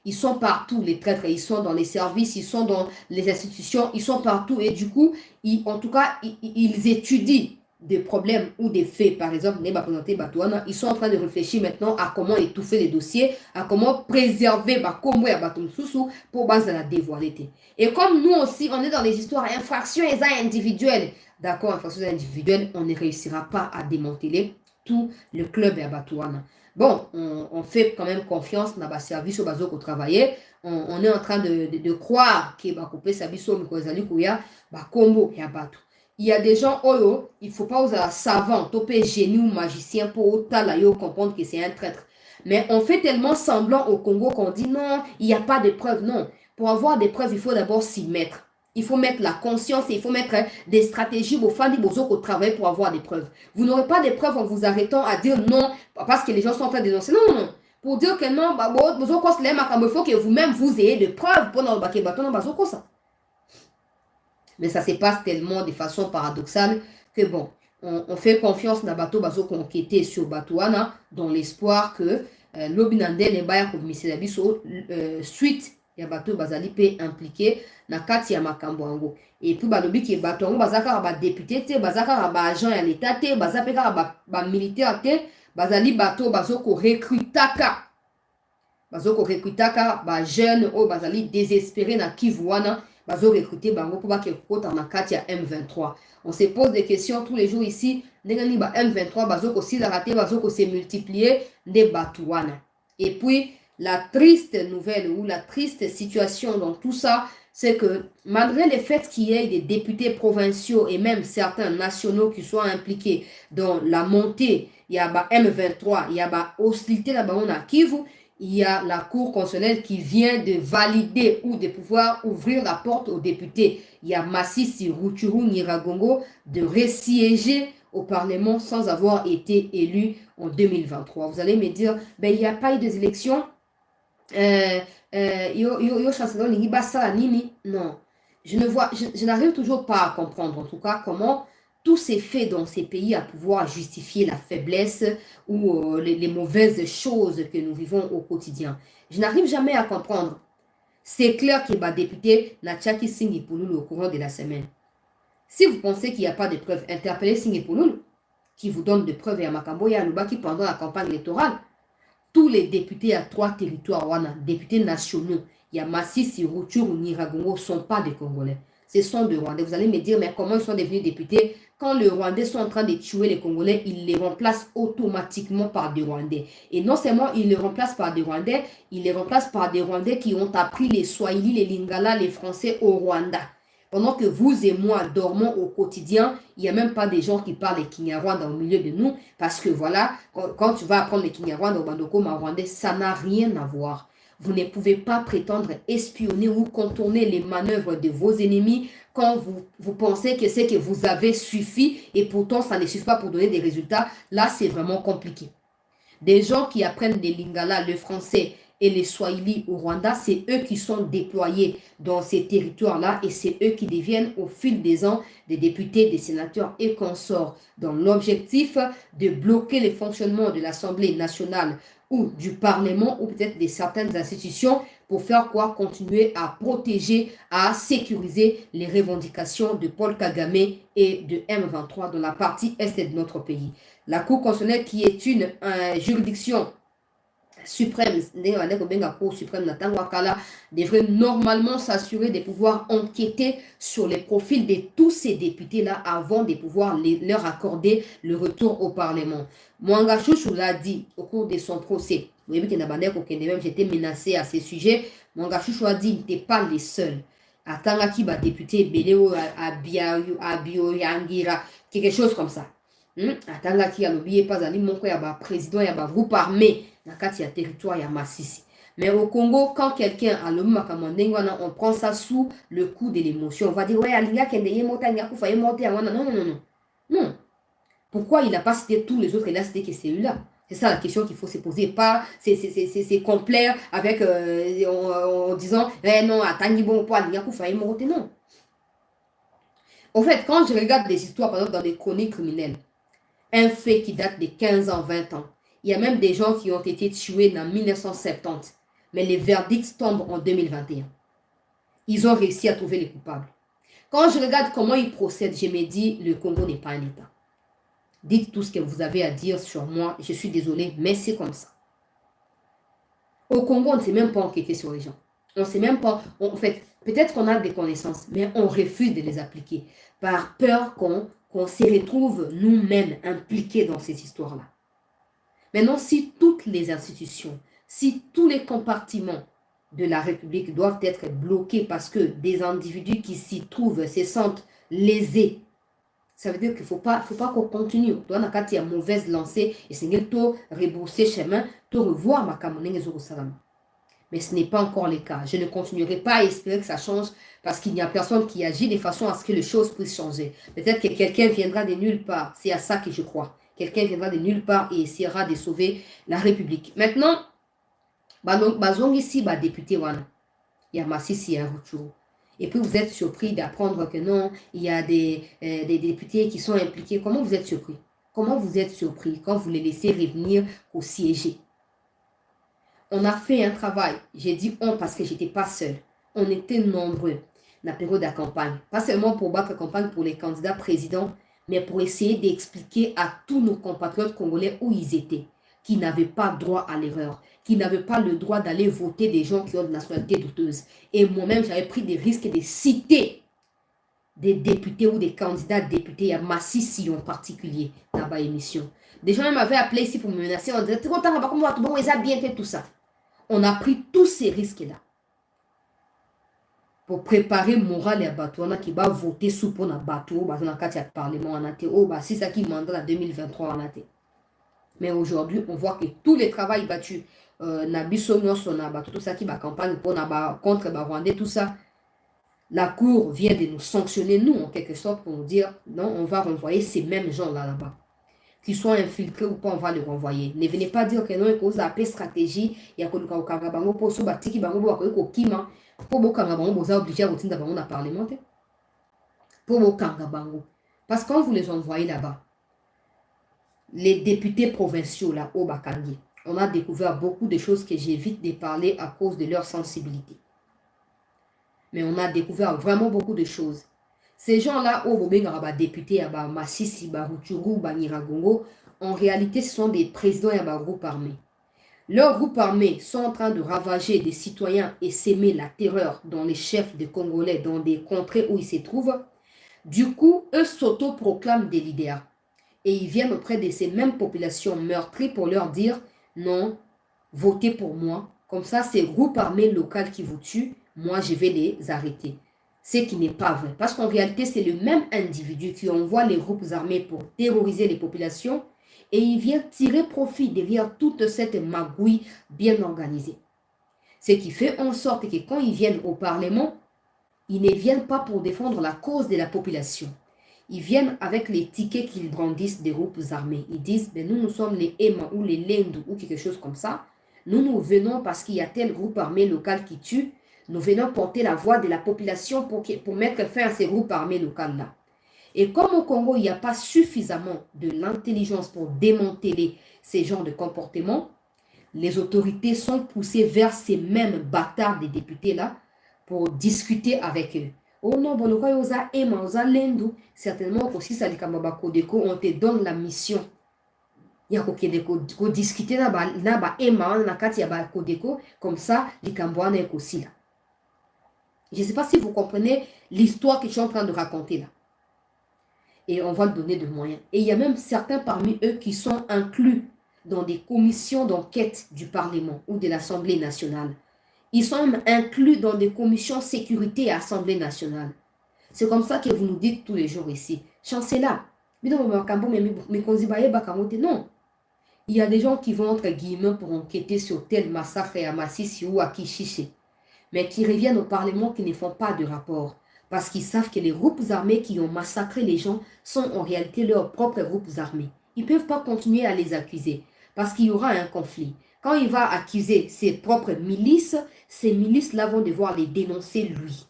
ils sont partout, les traîtres, ils sont dans les services, ils sont dans les institutions, ils sont partout et du coup, en tout cas, ils étudient des problèmes ou des faits, par exemple, ils sont en train de réfléchir maintenant à comment étouffer les dossiers, à comment préserver pour base de la dévoilité. Et comme nous aussi, on est dans les histoires infractions individuelles, d'accord, infractions individuelles, on ne réussira pas à démanteler tout le club à Batouana. Bon, on fait quand même confiance dans le service au bazo qu'on travaille. On est en train de croire qu'il va couper sa biso, combo et abatou. Il y a des gens, il ne faut pas oser savant, topé génie ou magicien pour comprendre que c'est un traître. Mais on fait tellement semblant au Congo qu'on dit non, il n'y a pas de preuves. Non, pour avoir des preuves, il faut d'abord s'y mettre. Il faut mettre la conscience et il faut mettre des stratégies au fond du travail pour avoir des preuves. Vous n'aurez pas de preuves en vous arrêtant à dire non parce que les gens sont en train de dénoncer. Non, non, non. Pour dire que non, il faut que vous-même vous ayez des preuves pour nous bâton ça. Mais ça se passe tellement de façon paradoxale que bon, on fait confiance dans bateau bazo qu'on enquêtait sur Batouana dans l'espoir que l'obinande ne baya ko misela biso suite ya bateau bazali pe impliqué na kati ya makambo ango. Et puis balobi ki bateau ango bazaka ba député te, bazaka ba agent ya l'état te, bazapeka ba militaire te, bazali bateau bazo ko recrutaka. Bazo ko recrutaka ba jeune o bazali désespéré na Kivuana. Bazo recruter bango pour que kota na kati ya M23. On se pose des questions tous les jours ici. Ndengani ba M23 bazo ko si la raté bazo ko se multiplier de Batouana. Et puis la triste nouvelle ou la triste situation dans tout ça, c'est que malgré le fait qu'il y ait des députés provinciaux et même certains nationaux qui soient impliqués dans la montée, il y a ba M23, il y a ba hostilité là-bas on a Kivu. Il y a la Cour constitutionnelle qui vient de valider ou de pouvoir ouvrir la porte aux députés. Il y a Massissi Rutshuru Nyiragongo de resiéger au Parlement sans avoir été élu en 2023. Vous allez me dire, ben, il n'y a pas eu des élections. Non, je n'arrive toujours pas à comprendre en tout cas comment tout s'est fait dans ces pays à pouvoir justifier la faiblesse ou les mauvaises choses que nous vivons au quotidien. Je n'arrive jamais à comprendre. C'est clair qu'il va député Natchaki Singipouloul au courant de la semaine. Si vous pensez qu'il n'y a pas de preuves, interpellez Singipouloul qui vous donne des preuves à Makambo et à Nubaki pendant la campagne électorale. Tous les députés à 3 territoires, députés nationaux, il y a Massissi, Rutshuru, Nyiragongo, ne sont pas des Congolais. Ce sont des Rwandais. Vous allez me dire, mais comment ils sont devenus députés? Quand les Rwandais sont en train de tuer les Congolais, ils les remplacent automatiquement par des Rwandais. Et non seulement ils les remplacent par des Rwandais, ils les remplacent par des Rwandais qui ont appris les Swahili, les Lingala, les Français au Rwanda. Pendant que vous et moi dormons au quotidien, il n'y a même pas des gens qui parlent les Kinyarwanda au milieu de nous. Parce que voilà, quand tu vas apprendre les Kinyarwanda au Bandoko Rwandais, ça n'a rien à voir. Vous ne pouvez pas prétendre espionner ou contourner les manœuvres de vos ennemis quand vous pensez que c'est que vous avez suffi et pourtant ça ne suffit pas pour donner des résultats. Là, c'est vraiment compliqué. Des gens qui apprennent les Lingala, le français et les Swahili au Rwanda, c'est eux qui sont déployés dans ces territoires-là et c'est eux qui deviennent au fil des ans des députés, des sénateurs et consorts dans l'objectif de bloquer le fonctionnement de l'Assemblée nationale ou du Parlement ou peut-être de certaines institutions pour faire quoi? Continuer à protéger, à sécuriser les revendications de Paul Kagame et de M23 dans la partie est de notre pays. La Cour constitutionnelle qui est une juridiction suprême, Cour suprême devrait normalement s'assurer de pouvoir enquêter sur les profils de tous ces députés-là avant de pouvoir leur accorder le retour au Parlement. Mwanga Chouchou l'a dit au cours de son procès. Vous voyez que j'étais menacé à ce sujet. Mwanga Chouchou a dit qu'il n'était pas les seuls. Atanga qui va député Beleo Abio Yangira, quelque chose comme ça. Atanga qui a l'oublié pas à mon président, il y a un groupe armé. Il y a territoire, il y a Massissi. Mais au Congo, quand quelqu'un a le Makamandengo, on prend ça sous le coup de l'émotion. On va dire, ouais, Alinga Kendeye Mota, Nyakufa Mota, non, non, non, non. Non. Pourquoi il n'a pas cité tous les autres et là cité que celui-là? C'est ça la question qu'il faut se poser. Pas, c'est complet avec, en disant, eh non, Atangi bon, pas Nyakufa Mota, non. En fait, quand je regarde des histoires, par exemple, dans des chroniques criminelles, un fait qui date de 15 ans, 20 ans, il y a même des gens qui ont été tués en 1970. Mais les verdicts tombent en 2021. Ils ont réussi à trouver les coupables. Quand je regarde comment ils procèdent, je me dis, le Congo n'est pas un État. Dites tout ce que vous avez à dire sur moi. Je suis désolé, mais c'est comme ça. Au Congo, on ne sait même pas enquêter sur les gens. On ne sait même pas... En fait, peut-être qu'on a des connaissances, mais on refuse de les appliquer par peur qu'on se retrouve nous-mêmes impliqués dans ces histoires-là. Maintenant, si toutes les institutions, si tous les compartiments de la République doivent être bloqués parce que des individus qui s'y trouvent se sentent lésés, ça veut dire qu'il ne faut pas qu'on continue. Quand il y a mauvaise lancée, et c'est de rebourser chemin, de revoir ma camonne. Mais ce n'est pas encore le cas. Je ne continuerai pas à espérer que ça change parce qu'il n'y a personne qui agit de façon à ce que les choses puissent changer. Peut-être que quelqu'un viendra de nulle part. C'est à ça que je crois. Quelqu'un viendra de nulle part et essaiera de sauver la République. Maintenant, ici, député, il y a Massissi et Rutshuru. Et puis vous êtes surpris d'apprendre que non, il y a des députés qui sont impliqués. Comment vous êtes surpris? Comment vous êtes surpris quand vous les laissez revenir au siéger? On a fait un travail. J'ai dit on parce que je n'étais pas seule. On était nombreux dans la période de campagne. Pas seulement pour battre campagne pour les candidats présidents, mais pour essayer d'expliquer à tous nos compatriotes congolais où ils étaient, qui n'avaient pas droit à l'erreur, qui n'avaient pas le droit d'aller voter des gens qui ont une nationalité douteuse. Et moi-même, j'avais pris des risques de citer des députés ou des candidats députés, à Massissi en particulier, dans ma émission. Des gens m'avaient appelé ici pour me menacer, on disait, comment ils ont bien fait tout ça. On a pris tous ces risques-là pour préparer moral et bateau qui va voter sous pour un bateau dans le parlement en athée c'est ça qui mandat en 2023 en athée. Mais aujourd'hui on voit que tous les travaux battus tout ça qui va campagne pour contre Rwandais, tout ça, la cour vient de nous sanctionner nous en quelque sorte pour nous dire non, on va renvoyer ces mêmes gens là-bas. Qu'ils soient infiltrés ou pas, on va les renvoyer. Ne venez pas dire que non, il faut appeler stratégie, il y a que Kagabango pour se battre, qui bango pour Kima, pour le Kagabango, vous êtes obligé à retirer d'abord on a parlementé. Pour le Kagabango. Parce que quand vous les envoyez là-bas, les députés provinciaux là, au Bakangi, on a découvert beaucoup de choses que j'évite de parler à cause de leur sensibilité. Mais on a découvert vraiment beaucoup de choses. Ces gens-là, députés, Massissi, Rutshuru, Nyiragongo, en réalité, ce sont des présidents et groupes armés. Leurs groupes armés sont en train de ravager des citoyens et s'aimer la terreur dans les chefs des Congolais, dans des contrées où ils se trouvent. Du coup, eux s'auto-proclament des leaders. Et ils viennent auprès de ces mêmes populations meurtries pour leur dire « Non, votez pour moi. Comme ça, ces groupes armés locaux qui vous tuent, moi, je vais les arrêter. » Ce qui n'est pas vrai. Parce qu'en réalité, c'est le même individu qui envoie les groupes armés pour terroriser les populations et il vient tirer profit derrière toute cette magouille bien organisée. Ce qui fait en sorte que quand ils viennent au Parlement, ils ne viennent pas pour défendre la cause de la population. Ils viennent avec les tickets qu'ils brandissent des groupes armés. Ils disent, ben nous sommes les Ema ou les Lendu ou quelque chose comme ça. Nous venons parce qu'il y a tel groupe armé local qui tue. Nous venons porter la voix de la population pour mettre fin à ces groupes armés locaux-là. Et comme au Congo, il n'y a pas suffisamment de l'intelligence pour démanteler ces genres de comportements, les autorités sont poussées vers ces mêmes bâtards des députés-là pour discuter avec eux. Oh non, bon, certainement aussi, on te donne la mission Il y a qu'on discuter là-bas, et marrant, il y a kodeko, comme ça, les Cambouana est aussi là. Je ne sais pas si vous comprenez l'histoire que je suis en train de raconter là. Et on va donner de moyens. Et il y a même certains parmi eux qui sont inclus dans des commissions d'enquête du Parlement ou de l'Assemblée nationale. Ils sont même inclus dans des commissions sécurité et Assemblée nationale. C'est comme ça que vous nous dites tous les jours ici. Chancela, non. Il y a des gens qui vont entre guillemets pour enquêter sur tel massacre à Massissi ou à Kishiché, mais qui reviennent au Parlement qui ne font pas de rapport. Parce qu'ils savent que les groupes armés qui ont massacré les gens sont en réalité leurs propres groupes armés. Ils ne peuvent pas continuer à les accuser parce qu'il y aura un conflit. Quand il va accuser ses propres milices, ces milices-là vont devoir les dénoncer lui.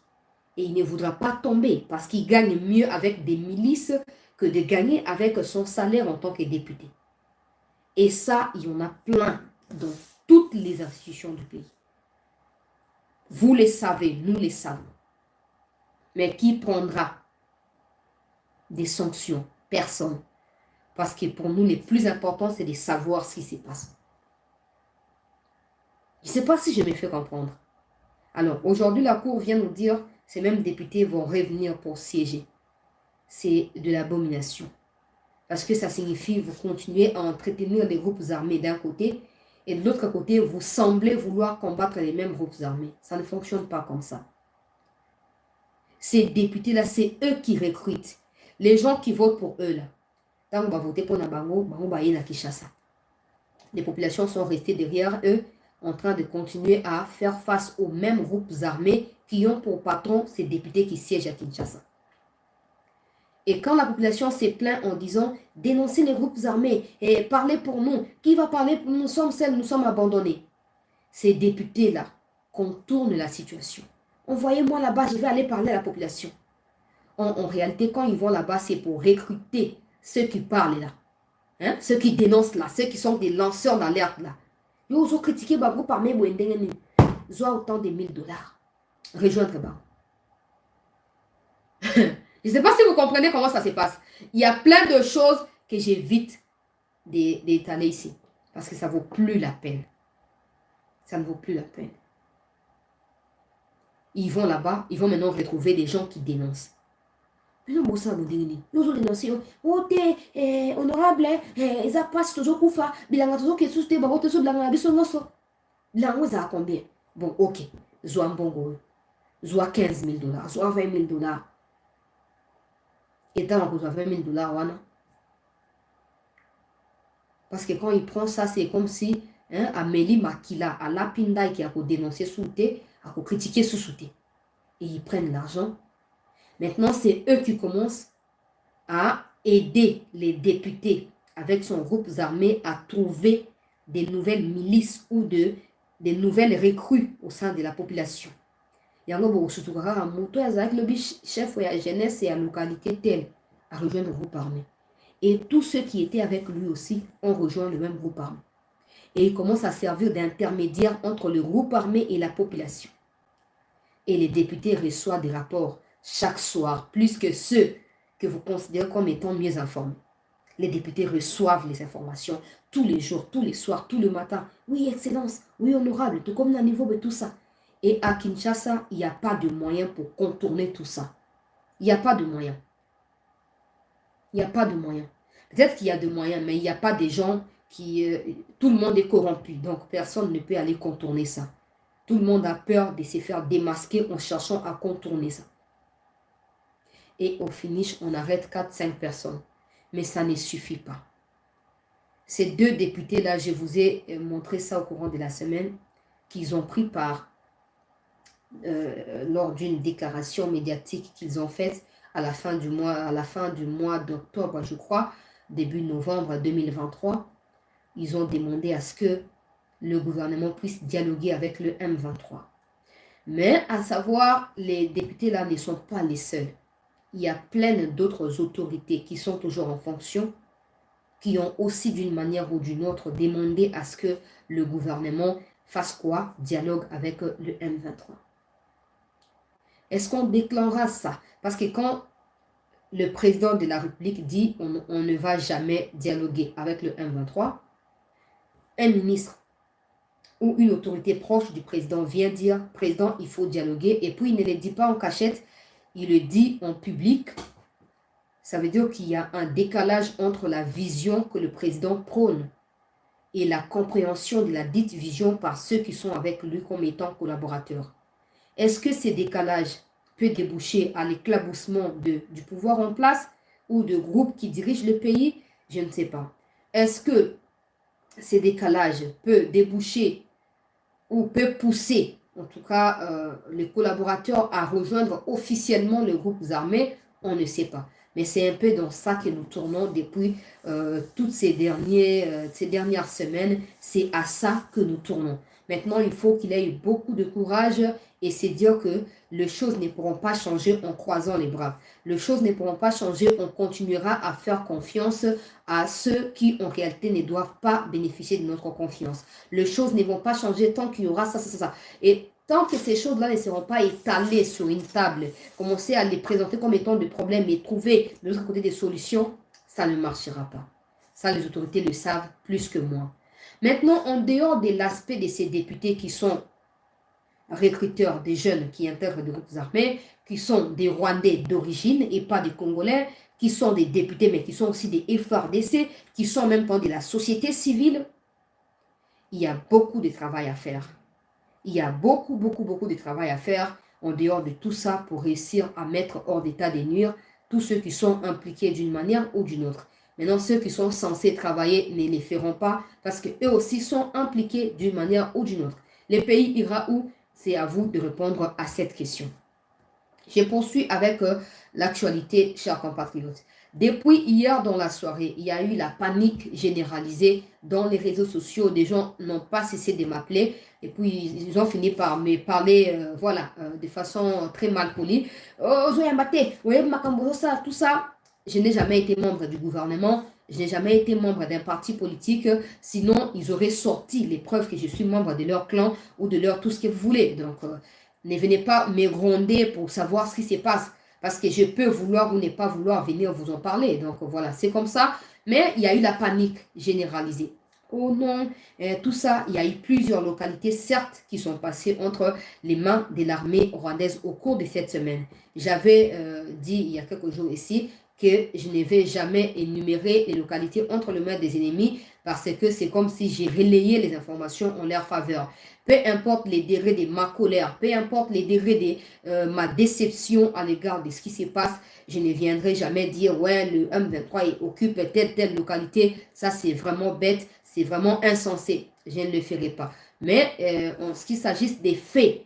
Et il ne voudra pas tomber parce qu'il gagne mieux avec des milices que de gagner avec son salaire en tant que député. Et ça, il y en a plein dans toutes les institutions du pays. Vous les savez, nous les savons. Mais qui prendra des sanctions? Personne. Parce que pour nous, le plus important, c'est de savoir ce qui se passe. Je ne sais pas si je me fais comprendre. Alors, aujourd'hui, la Cour vient nous dire, ces mêmes députés vont revenir pour siéger. C'est de l'abomination. Parce que ça signifie vous continuez à entretenir les groupes armés d'un côté et de l'autre côté, vous semblez vouloir combattre les mêmes groupes armés. Ça ne fonctionne pas comme ça. Ces députés-là, c'est eux qui recrutent. Les gens qui votent pour eux, là. Tant qu'on va voter pour Nabango, Bango va y na Kinshasa. Les populations sont restées derrière eux en train de continuer à faire face aux mêmes groupes armés qui ont pour patron ces députés qui siègent à Kinshasa. Et quand la population s'est plainte en disant « Dénoncez les groupes armés et parlez pour nous. Qui va parler pour nous? Nous sommes seuls, nous sommes abandonnés. » Ces députés-là contournent la situation. Envoyez-moi là-bas, je vais aller parler à la population. En réalité, quand ils vont là-bas, c'est pour recruter ceux qui parlent là. Hein? Ceux qui dénoncent là, ceux qui sont des lanceurs d'alerte là. Ils ont critiqué le groupe armé, ils ont autant de $1000. Rejoindre Bango. Je ne sais pas si vous comprenez comment ça se passe. Il y a plein de choses que j'évite d'étaler ici. Parce que ça ne vaut plus la peine. Ça ne vaut plus la peine. Ils vont là-bas, ils vont maintenant retrouver des gens qui dénoncent. Ils ont dénoncé. Honorable, ils ont passé toujours Koufa. Bilanga toujours qui est des barotes sur Bilanga Bisso Nosso. Bilanga, ça a combien? Bon, ok. Zoa Mbongo. Zoa $15,000. Zoa $20,000. Et dans la $20,000, parce que quand il prend ça, c'est comme si Amélie Makila, à la Pindaï qui a dénoncé Souté, a critiqué Souté. Et ils prennent l'argent. Maintenant, c'est eux qui commencent à aider les députés avec son groupe armé à trouver des nouvelles milices ou des nouvelles recrues au sein de la population. Il y a un chef de la jeunesse et à la localité telle à rejoindre le groupe armé. Et tous ceux qui étaient avec lui aussi ont rejoint le même groupe armé. Et il commence à servir d'intermédiaire entre le groupe armé et la population. Et les députés reçoivent des rapports chaque soir, plus que ceux que vous considérez comme étant mieux informés. Les députés reçoivent les informations tous les jours, tous les soirs, tous les matins. Oui, Excellence, oui, Honorable, tout comme dans le niveau de tout ça. Et à Kinshasa, il n'y a pas de moyen pour contourner tout ça. Il n'y a pas de moyen. Il n'y a pas de moyen. Peut-être qu'il y a de moyens, mais il n'y a pas des gens qui... tout le monde est corrompu, donc personne ne peut aller contourner ça. Tout le monde a peur de se faire démasquer en cherchant à contourner ça. Et au finish, on arrête 4-5 personnes. Mais ça ne suffit pas. Ces deux députés-là, je vous ai montré ça au courant de la semaine, qu'ils ont pris part lors d'une déclaration médiatique qu'ils ont faite à la fin du mois d'octobre, je crois, début novembre 2023. Ils ont demandé à ce que le gouvernement puisse dialoguer avec le M23. Mais à savoir, les députés là ne sont pas les seuls. Il y a plein d'autres autorités qui sont toujours en fonction, qui ont aussi d'une manière ou d'une autre demandé à ce que le gouvernement fasse quoi? Dialogue avec le M23. Est-ce qu'on déclarera ça? Parce que quand le président de la République dit on ne va jamais dialoguer avec le M23, un ministre ou une autorité proche du président vient dire, président, il faut dialoguer, et puis il ne le dit pas en cachette, il le dit en public, ça veut dire qu'il y a un décalage entre la vision que le président prône et la compréhension de la dite vision par ceux qui sont avec lui comme étant collaborateurs. Est-ce que ces décalages peut déboucher à l'éclaboussement du pouvoir en place ou de groupes qui dirigent le pays? Je ne sais pas. Est-ce que ces décalages peuvent déboucher ou peut pousser, en tout cas, les collaborateurs à rejoindre officiellement les groupes armés? On ne sait pas. Mais c'est un peu dans ça que nous tournons depuis toutes ces dernières semaines. C'est à ça que nous tournons. Maintenant, il faut qu'il ait beaucoup de courage et c'est dire que les choses ne pourront pas changer en croisant les bras. Les choses ne pourront pas changer, on continuera à faire confiance à ceux qui, en réalité, ne doivent pas bénéficier de notre confiance. Les choses ne vont pas changer tant qu'il y aura ça. Et tant que ces choses-là ne seront pas étalées sur une table, commencer à les présenter comme étant des problèmes et trouver de l'autre côté des solutions, ça ne marchera pas. Ça, les autorités le savent plus que moi. Maintenant, en dehors de l'aspect de ces députés qui sont recruteurs des jeunes qui intègrent des groupes armés, qui sont des Rwandais d'origine et pas des Congolais, qui sont des députés mais qui sont aussi des FARDC, qui sont même pas de la société civile, il y a beaucoup de travail à faire. Il y a beaucoup de travail à faire en dehors de tout ça pour réussir à mettre hors d'état de nuire tous ceux qui sont impliqués d'une manière ou d'une autre. Maintenant, ceux qui sont censés travailler ne les feront pas parce qu'eux aussi sont impliqués d'une manière ou d'une autre. Le pays ira où? C'est à vous de répondre à cette question. Je poursuis avec l'actualité, chers compatriotes. Depuis hier dans la soirée, il y a eu la panique généralisée dans les réseaux sociaux. Des gens n'ont pas cessé de m'appeler et puis ils ont fini par me parler, de façon très mal polie. Oh, Zoyambate, ouais, Makambo, ça, tout ça. Je n'ai jamais été membre du gouvernement. Je n'ai jamais été membre d'un parti politique. Sinon, ils auraient sorti les preuves que je suis membre de leur clan ou de leur tout ce que vous voulez. Donc, ne venez pas me gronder pour savoir ce qui se passe. Parce que je peux vouloir ou ne pas vouloir venir vous en parler. Donc voilà, c'est comme ça. Mais il y a eu la panique généralisée. Oh non, tout ça, il y a eu plusieurs localités, certes, qui sont passées entre les mains de l'armée rwandaise au cours de cette semaine. J'avais dit il y a quelques jours ici que je ne vais jamais énumérer les localités entre les mains des ennemis parce que c'est comme si j'ai relayé les informations en leur faveur. Peu importe les degrés de ma colère, peu importe les degrés de ma déception à l'égard de ce qui se passe, je ne viendrai jamais dire « ouais, le M23 occupe telle localité ». Ça, c'est vraiment bête, c'est vraiment insensé. Je ne le ferai pas. Mais en ce qui s'agit des faits,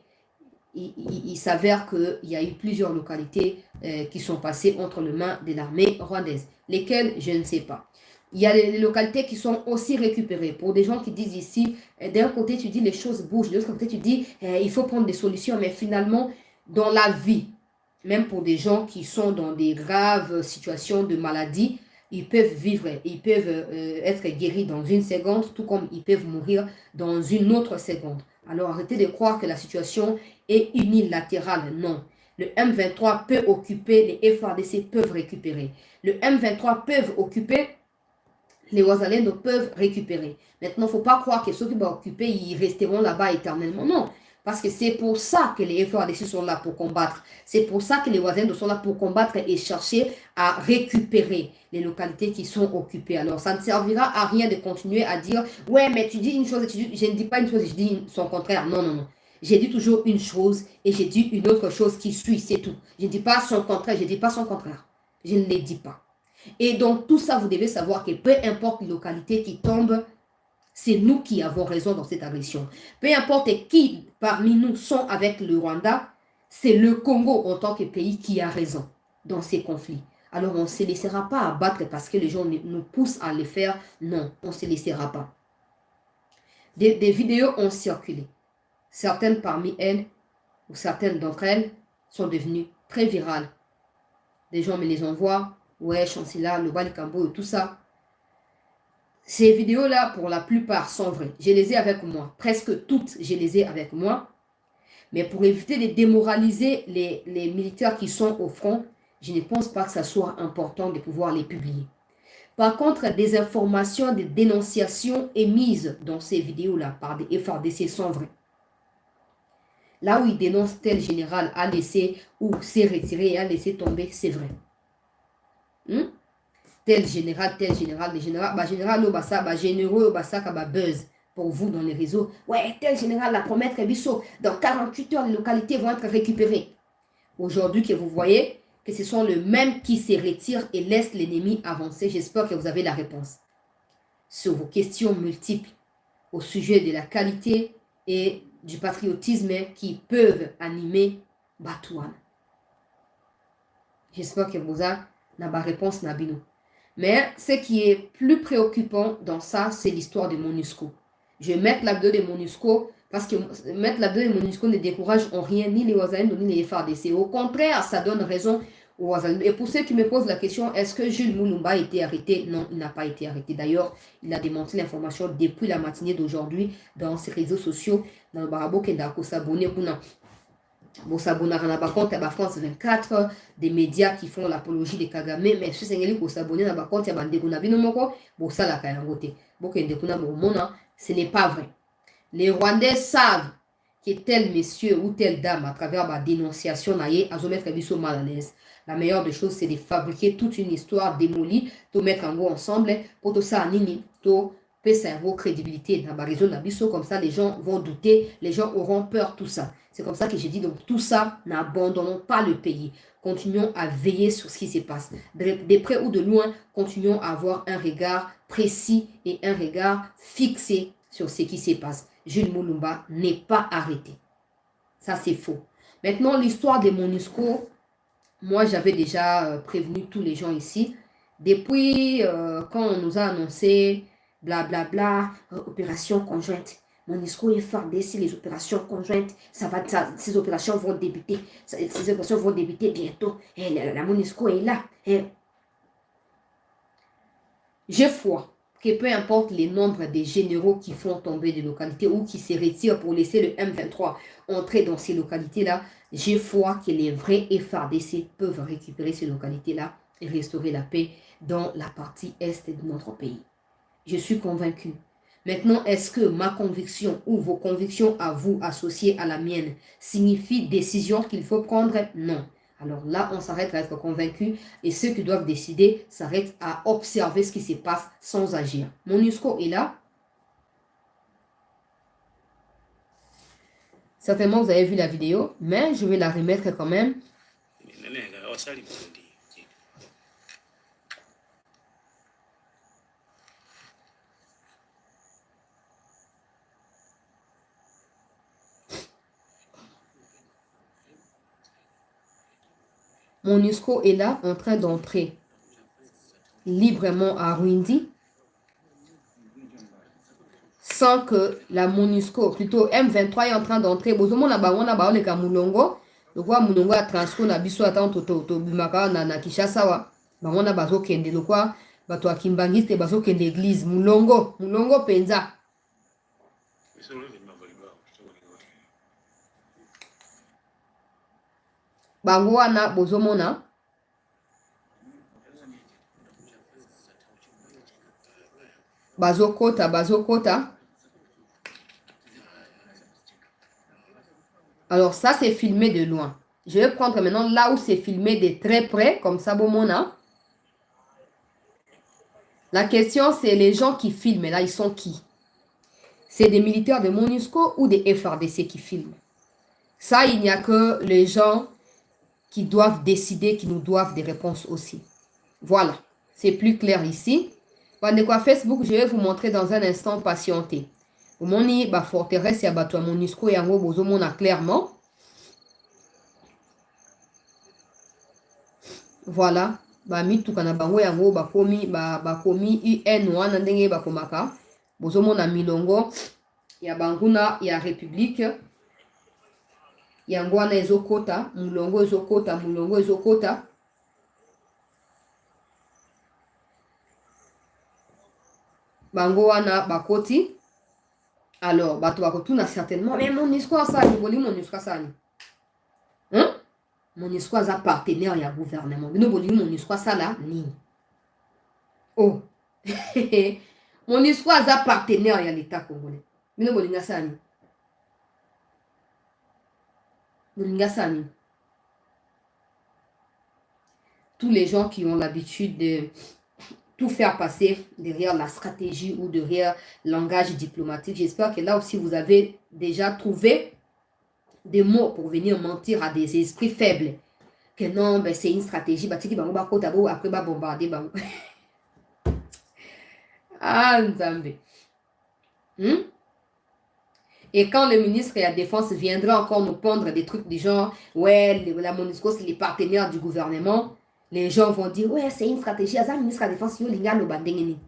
il s'avère qu'il y a eu plusieurs localités qui sont passées entre les mains de l'armée rwandaise. Lesquelles, je ne sais pas. Il y a les localités qui sont aussi récupérées. Pour des gens qui disent ici, d'un côté tu dis les choses bougent, de l'autre côté tu dis il faut prendre des solutions. Mais finalement, dans la vie, même pour des gens qui sont dans des graves situations de maladie, ils peuvent vivre, ils peuvent être guéris dans une seconde, tout comme ils peuvent mourir dans une autre seconde. Alors arrêtez de croire que la situation est unilatérale. Non. Le M23 peut occuper, les FARDC peuvent récupérer. Le M23 peuvent occuper, les Ouazalendo peuvent récupérer. Maintenant, il ne faut pas croire que ceux qui vont occuper, ils resteront là-bas éternellement. Non. Parce que c'est pour ça que les FARDC sont là pour combattre. C'est pour ça que les Ouazalendo sont là pour combattre et chercher à récupérer les localités qui sont occupées. Alors, ça ne servira à rien de continuer à dire « ouais, mais tu dis une chose, je ne dis pas une chose, je dis son contraire. » Non, non, non. J'ai dit toujours une chose et j'ai dit une autre chose qui suit, c'est tout. Je ne dis pas son contraire, je ne dis pas son contraire. Je ne les dis pas. Et donc, tout ça, vous devez savoir que peu importe les localités qui tombent, c'est nous qui avons raison dans cette agression. Peu importe qui parmi nous sont avec le Rwanda, c'est le Congo en tant que pays qui a raison dans ces conflits. Alors, on ne se laissera pas abattre parce que les gens nous poussent à le faire. Non, on ne se laissera pas. Des vidéos ont circulé. Certaines parmi elles, ou certaines d'entre elles, sont devenues très virales. Des gens me les envoient. Ouais, Chancela, le Balikambo et tout ça. Ces vidéos-là, pour la plupart, sont vraies. Je les ai avec moi. Presque toutes, je les ai avec moi. Mais pour éviter de démoraliser les militaires qui sont au front, je ne pense pas que ça soit important de pouvoir les publier. Par contre, des informations, des dénonciations émises dans ces vidéos-là par des FARDC sont vraies. Là où ils dénoncent tel général a laissé ou s'est retiré et a laissé tomber, c'est vrai. Tel général, les généraux, généraux, buzz pour vous dans les réseaux. Ouais, tel général, la promettre Bisso, dans 48 heures, les localités vont être récupérées. Aujourd'hui, que vous voyez que ce sont les mêmes qui se retirent et laissent l'ennemi avancer. J'espère que vous avez la réponse sur vos questions multiples au sujet de la qualité et du patriotisme qui peuvent animer Batouane. J'espère que vous avez la réponse, Nabino. Mais ce qui est plus préoccupant dans ça, c'est l'histoire de MONUSCO. Je vais mettre l'abdo de MONUSCO parce que mettre l'abdo de MONUSCO ne décourage en rien ni les Ouazalendo ni les FARDC. Au contraire, ça donne raison aux Ouazalendo. Et pour ceux qui me posent la question, est-ce que Jules Mulumba a été arrêté? Non, il n'a pas été arrêté. D'ailleurs, il a démenti l'information depuis la matinée d'aujourd'hui dans ses réseaux sociaux. Dans le Barabo Kendako s'abonner pour s'abonner à la compte, il y a France 24, des médias qui font l'apologie de Kagame, mais si c'est pour s'abonner à la compte, il y a des ce n'est pas vrai. Les Rwandais savent que tel monsieur ou telle dame, à travers ma dénonciation, mal à l'aise. La meilleure des choses, c'est de fabriquer toute une histoire démolie, de mettre en gros ensemble, pour tout ça, nini, to ça vos crédibilité dans la réseau de comme ça les gens vont douter, les gens auront peur, tout ça. C'est comme ça que j'ai dit, donc tout ça, n'abandonnons pas le pays. Continuons à veiller sur ce qui se passe. De près ou de loin, continuons à avoir un regard précis et un regard fixé sur ce qui se passe. Jules Mulumba n'est pas arrêté. Ça, c'est faux. Maintenant, l'histoire des MONUSCO, moi, j'avais déjà prévenu tous les gens ici. Depuis quand on nous a annoncé blablabla, opération conjointe. MONUSCO et FARDC, les opérations conjointes, ces opérations vont débuter. Ces opérations vont débuter bientôt. Et la MONUSCO est là. J'ai foi que peu importe les nombres des généraux qui font tomber des localités ou qui se retirent pour laisser le M23 entrer dans ces localités-là, j'ai foi que les vrais FARDC peuvent récupérer ces localités-là et restaurer la paix dans la partie est de notre pays. Je suis convaincu. Maintenant, est-ce que ma conviction ou vos convictions à vous associées à la mienne signifient décision qu'il faut prendre? Non. Alors là, on s'arrête à être convaincu et ceux qui doivent décider s'arrêtent à observer ce qui se passe sans agir. MONUSCO est là. Certainement, vous avez vu la vidéo, mais je vais la remettre quand même. MONUSCO est là en train d'entrer librement à Rwindi sans que la MONUSCO, plutôt M23 est en train d'entrer. Bozomo na ba wana ba oleka mulongo. Lokwa mulongo a transco na biso ata to bimaka na Kinshasa wa. Ba wana bazo kende lokwa bato a Kimbangiste bazo kende l'église mulongo penza. Bango wana bozomona bazokota. Alors ça c'est filmé de loin. Je vais prendre maintenant là où c'est filmé de très près, comme ça bomona. La question c'est les gens qui filment là, ils sont qui? C'est des militaires de MONUSCO ou des FARDC qui filment? Ça, il n'y a que les gens qui doivent décider, qui nous doivent des réponses aussi. Voilà, c'est plus clair ici. Pendant quoi Facebook, je vais vous montrer dans un instant, patienter. Au moni, ba forteresse ya bato MONUSCO et yango bozo mona clairement. Voilà, ba mituka na bango yango bakomi UN wana ndenge bakomaka. Bozo mona milongo ya banguna ya République. Yango wana ezokota, mulongo ezokota. Bango wana bakoti. Alors, bato bakotuna certainement, mais MONUSCO asali, boli MONUSCO asali. Hein? MONUSCO a partenaire ya gouvernement. Bino boli MONUSCO ça là ni. Oh. MONUSCO a partenaire ya l'État congolais. Bino boli nga ça ni. Boli ça ni. Tous les gens qui ont l'habitude de tout faire passer derrière la stratégie ou derrière le langage diplomatique. J'espère que là aussi vous avez déjà trouvé des mots pour venir mentir à des esprits faibles. Que non, ben c'est une stratégie. Après, bombarder. Ah, Nzambe. Et quand le ministre de la Défense viendra encore nous pondre des trucs du genre, ouais, la MONUSCO, c'est les partenaires du gouvernement, les gens vont dire, ouais, c'est une stratégie. Le ministre de la Défense, il y a le bandengeni.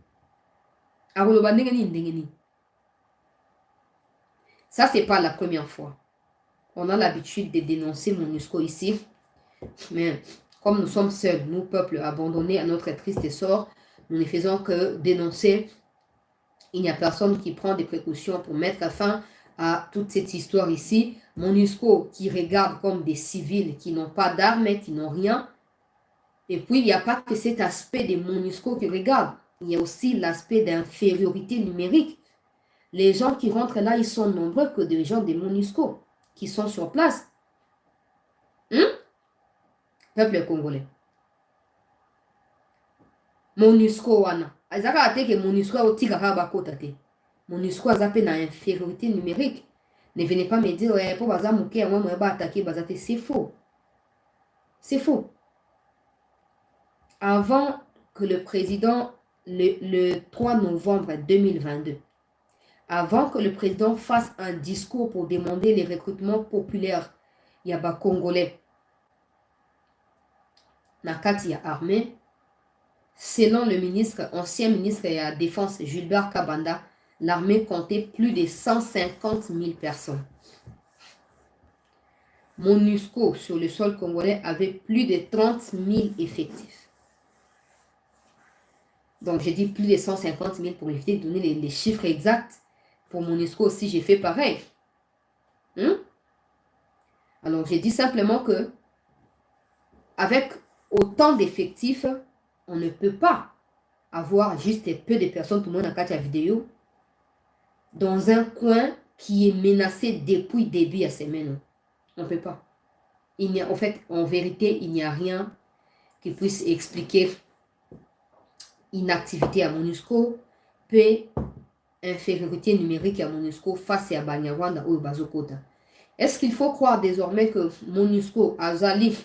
Ça, c'est pas la première fois. On a l'habitude de dénoncer MONUSCO ici. Mais comme nous sommes seuls, nous, peuple abandonné à notre triste sort, nous ne faisons que dénoncer. Il n'y a personne qui prend des précautions pour mettre fin à toute cette histoire ici. MONUSCO qui regarde comme des civils qui n'ont pas d'armes, qui n'ont rien. Et puis, il n'y a pas que cet aspect de MONUSCO qui regarde. Il y a aussi l'aspect d'infériorité numérique. Les gens qui rentrent là, ils sont nombreux que des gens de MONUSCO qui sont sur place. Peuple congolais. MONUSCO wana. Azaka ateke MONUSCO otikaka bakota te. MONUSCO azape na infériorité numérique. Ne venez pas me dire ouais, pour baza muke moi moi ba attaquer bazate, c'est faux. C'est faux. Avant que le président le 3 novembre 2022, avant que le président fasse un discours pour demander les recrutements populaires, il y a ba Congolais na kati ya armée. Selon le ministre, ancien ministre de la Défense Gilbert Kabanda, l'armée comptait plus de 150 000 personnes. MONUSCO sur le sol congolais avait plus de 30 000 effectifs. Donc j'ai dit plus de 150 000 pour éviter de donner les chiffres exacts. Pour MONUSCO aussi, j'ai fait pareil. Alors j'ai dit simplement que avec autant d'effectifs, on ne peut pas avoir juste peu de personnes, tout le monde a quatre vidéos, dans un coin qui est menacé depuis début à semaine. On ne peut pas. En fait, en vérité, il n'y a rien qui puisse expliquer inactivité à MONUSCO, puis infériorité numérique à MONUSCO face à Banyarwanda ou Bazokota. Est-ce qu'il faut croire désormais que MONUSCO, Azali,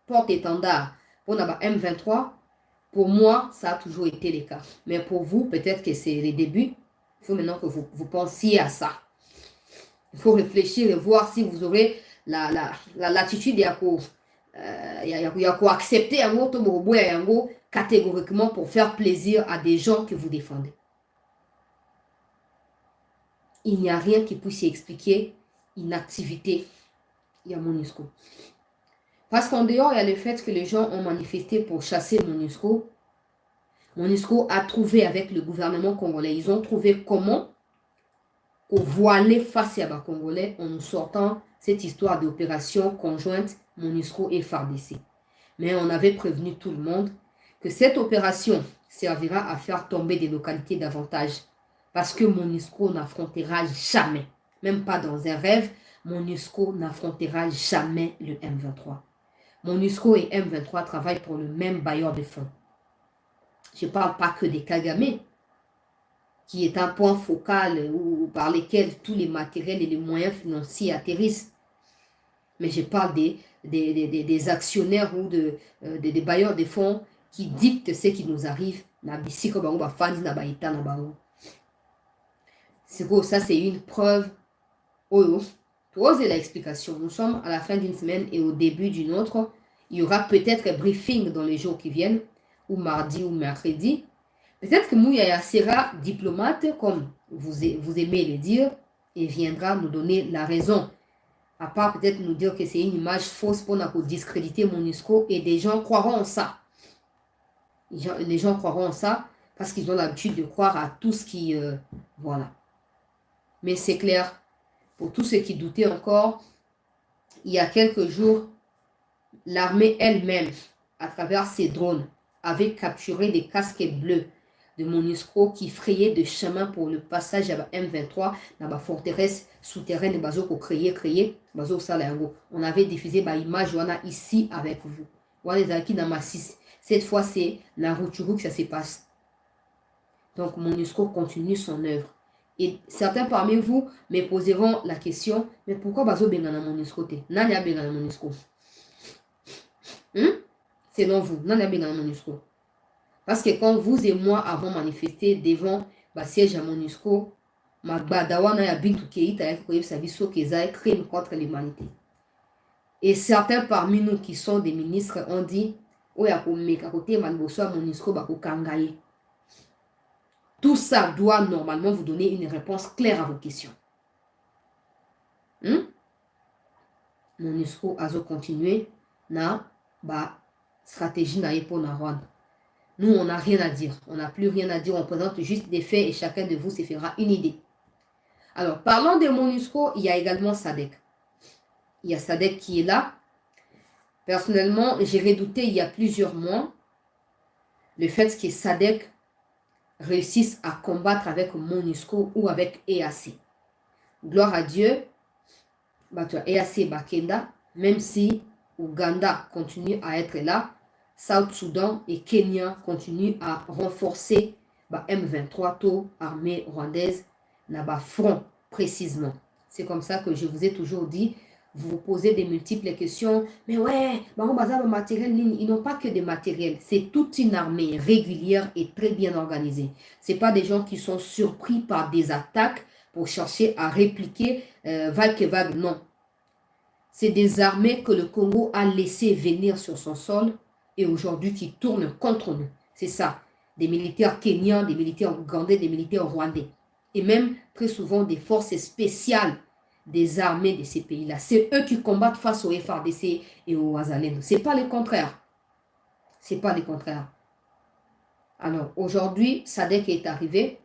porte-étendard pour la M23? Pour moi, ça a toujours été le cas. Mais pour vous, peut-être que c'est le début. Il faut maintenant que vous pensiez à ça. Il faut réfléchir et voir si vous aurez la latitude à accepter catégoriquement pour faire plaisir à des gens que vous défendez. Il n'y a rien qui puisse expliquer inactivité. Il y a MONUSCO. Parce qu'en dehors, il y a le fait que les gens ont manifesté pour chasser MONUSCO. MONUSCO a trouvé avec le gouvernement congolais, ils ont trouvé comment voiler face à les Congolais en nous sortant cette histoire d'opération conjointe MONUSCO et FARDC. Mais on avait prévenu tout le monde que cette opération servira à faire tomber des localités davantage. Parce que MONUSCO n'affrontera jamais, même pas dans un rêve, MONUSCO n'affrontera jamais le M23. MONUSCO et M23 travaillent pour le même bailleur de fonds. Je ne parle pas que des Kagame, qui est un point focal par lequel tous les matériels et les moyens financiers atterrissent. Mais je parle des actionnaires ou des bailleurs de fonds qui dictent ce qui nous arrive. Ça, c'est une preuve. Posez l'explication. Nous sommes à la fin d'une semaine et au début d'une autre. Il y aura peut-être un briefing dans les jours qui viennent, ou mardi ou mercredi. Peut-être que Mouyaya sera diplomate, comme vous aimez le dire, et viendra nous donner la raison. À part peut-être nous dire que c'est une image fausse pour discréditer MONUSCO, et des gens croiront en ça. Les gens croiront en ça parce qu'ils ont l'habitude de croire à tout ce qui... voilà. Mais c'est clair, pour tous ceux qui doutaient encore, il y a quelques jours, l'armée elle-même, à travers ses drones, avait capturé des casquettes bleues de MONUSCO qui frayaient de chemin pour le passage à M23 dans la forteresse souterraine Bazoko créé. On avait diffusé une image ici avec vous. Cette fois, c'est la Rutshuru que ça se passe. Donc, MONUSCO continue son œuvre. Et certains parmi vous me poseront la question, mais pourquoi Bazo Bengana MONUSCO te? Nanya Bengana MONUSCO? Selon vous, Nanya Bengana MONUSCO? Parce que quand vous et moi avons manifesté devant le siège à MONUSCO, crime contre l'humanité. Et certains parmi nous qui sont des ministres ont dit, tout ça doit normalement vous donner une réponse claire à vos questions. MONUSCO a continué na stratégie na pour na Rwanda. Nous, on n'a rien à dire. On n'a plus rien à dire. On présente juste des faits et chacun de vous se fera une idée. Alors, parlons de MONUSCO, il y a également SADC. Il y a SADC qui est là. Personnellement, j'ai redouté il y a plusieurs mois le fait que SADC réussisse à combattre avec MONUSCO ou avec EAC. Gloire à Dieu, EAC Bakenda, même si Ouganda continue à être là, South Soudan et Kenya continuent à renforcer M23 taux armée rwandaise na front précisément. C'est comme ça que je vous ai toujours dit, vous vous posez des multiples questions, mais ouais, matériel, ils n'ont pas que des matériels, c'est toute une armée régulière et très bien organisée. Ce n'est pas des gens qui sont surpris par des attaques pour chercher à répliquer vague que vague, non. C'est des armées que le Congo a laissé venir sur son sol et aujourd'hui qui tournent contre nous. C'est ça. Des militaires kenyans, des militaires ougandais, des militaires rwandais. Et même très souvent des forces spéciales des armées de ces pays-là. C'est eux qui combattent face au FARDC et au Wazalendo. Ce n'est pas le contraire. Ce n'est pas le contraire. Alors aujourd'hui, SADC est arrivé.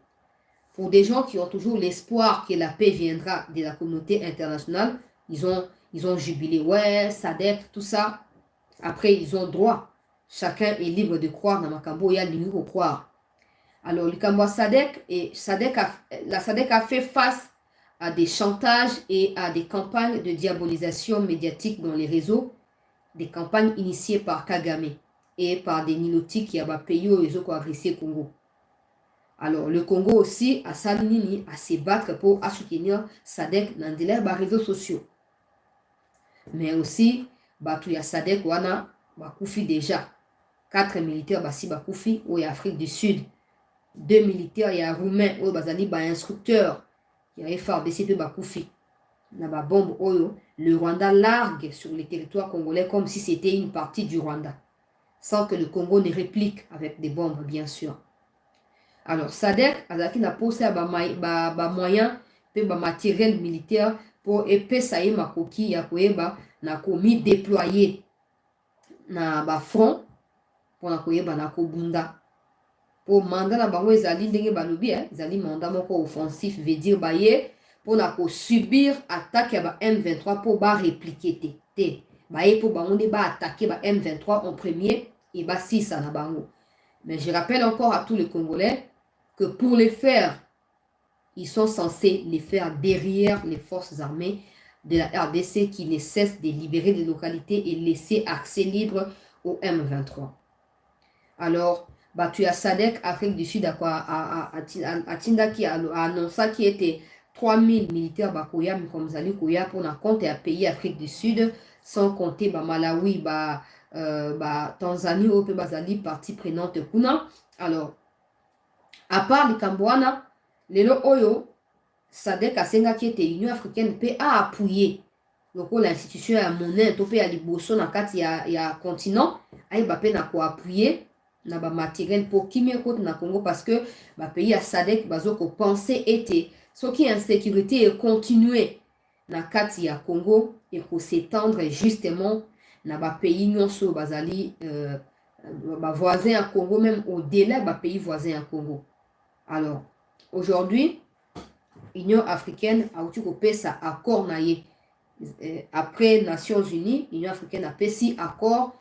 Pour des gens qui ont toujours l'espoir que la paix viendra de la communauté internationale, ils ont jubilé. Ouais, SADC, tout ça. Après, ils ont droit. Chacun est libre de croire dans Makambo, il y a libre de croire. Alors, le Kambo SADC, la SADC a fait face à des chantages et à des campagnes de diabolisation médiatique dans les réseaux, des campagnes initiées par Kagame et par des nilotiques qui ont payé au réseau pour agresser le Congo. Alors, le Congo aussi a s'aligné à se battre pour soutenir SADC dans les réseaux sociaux. Mais aussi, il y a SADC wana bakoufi déjà. 4 militaires basi bakoufi ou Afrique du Sud. 2 militaires, il y a Roumain ou bazali ba instructeur. Il y a FARDC bakoufi. Na ba bombe oyo, le Rwanda largue sur le territoire congolais comme si c'était une partie du Rwanda. Sans que le Congo ne réplique avec des bombes, bien sûr. Alors, SADC azaki na posé ba moyen pe ba matériel militaire pour epesa ye makoki ya koyeba na komi déployer na ba front pour na koyeba na kobunda. Pour mandat na bango ezali ndenge balobi ezali mandat moko offensif veut dire baye pour na ko subir attaque ya ba M23 pour ba répliquer te. Baye pour bango ne ba attaquer ba M23 en premier et ba sisa na bango. Mais je rappelle encore à tous les Congolais que pour les faire, ils sont censés les faire derrière les forces armées de la RDC qui ne cessent de libérer des localités et laisser accès libre au M23. Alors, tu as SADC, Afrique du Sud, à Tinda qui a annoncé qu'il y était 3000 militaires Bakoya, comme Zali Koya, pour un compte et à pays Afrique du Sud, sans compter Malawi, Tanzanie, ou Bazali, partie prenante Kuna. Alors, à part les Cambouana, les Oyo, SADC a senga qui était Union africaine peut appuyer l'institution à monnaie topé à liboso na kati ya continent ay ba pe na ko appuyer na ba matériel pour kimia côté na Congo parce que ba pays à SADC bazo ko penser était ce qui insécurité est continuer na kati ya Congo et ko s'étendre justement na ba pays nyonso bazali ba voisins à Congo même au-delà ba pays voisins à Congo. Alors aujourd'hui Union africaine a outil ko pesa accord na ye après Nations Unies, l'Union africaine a fait si accord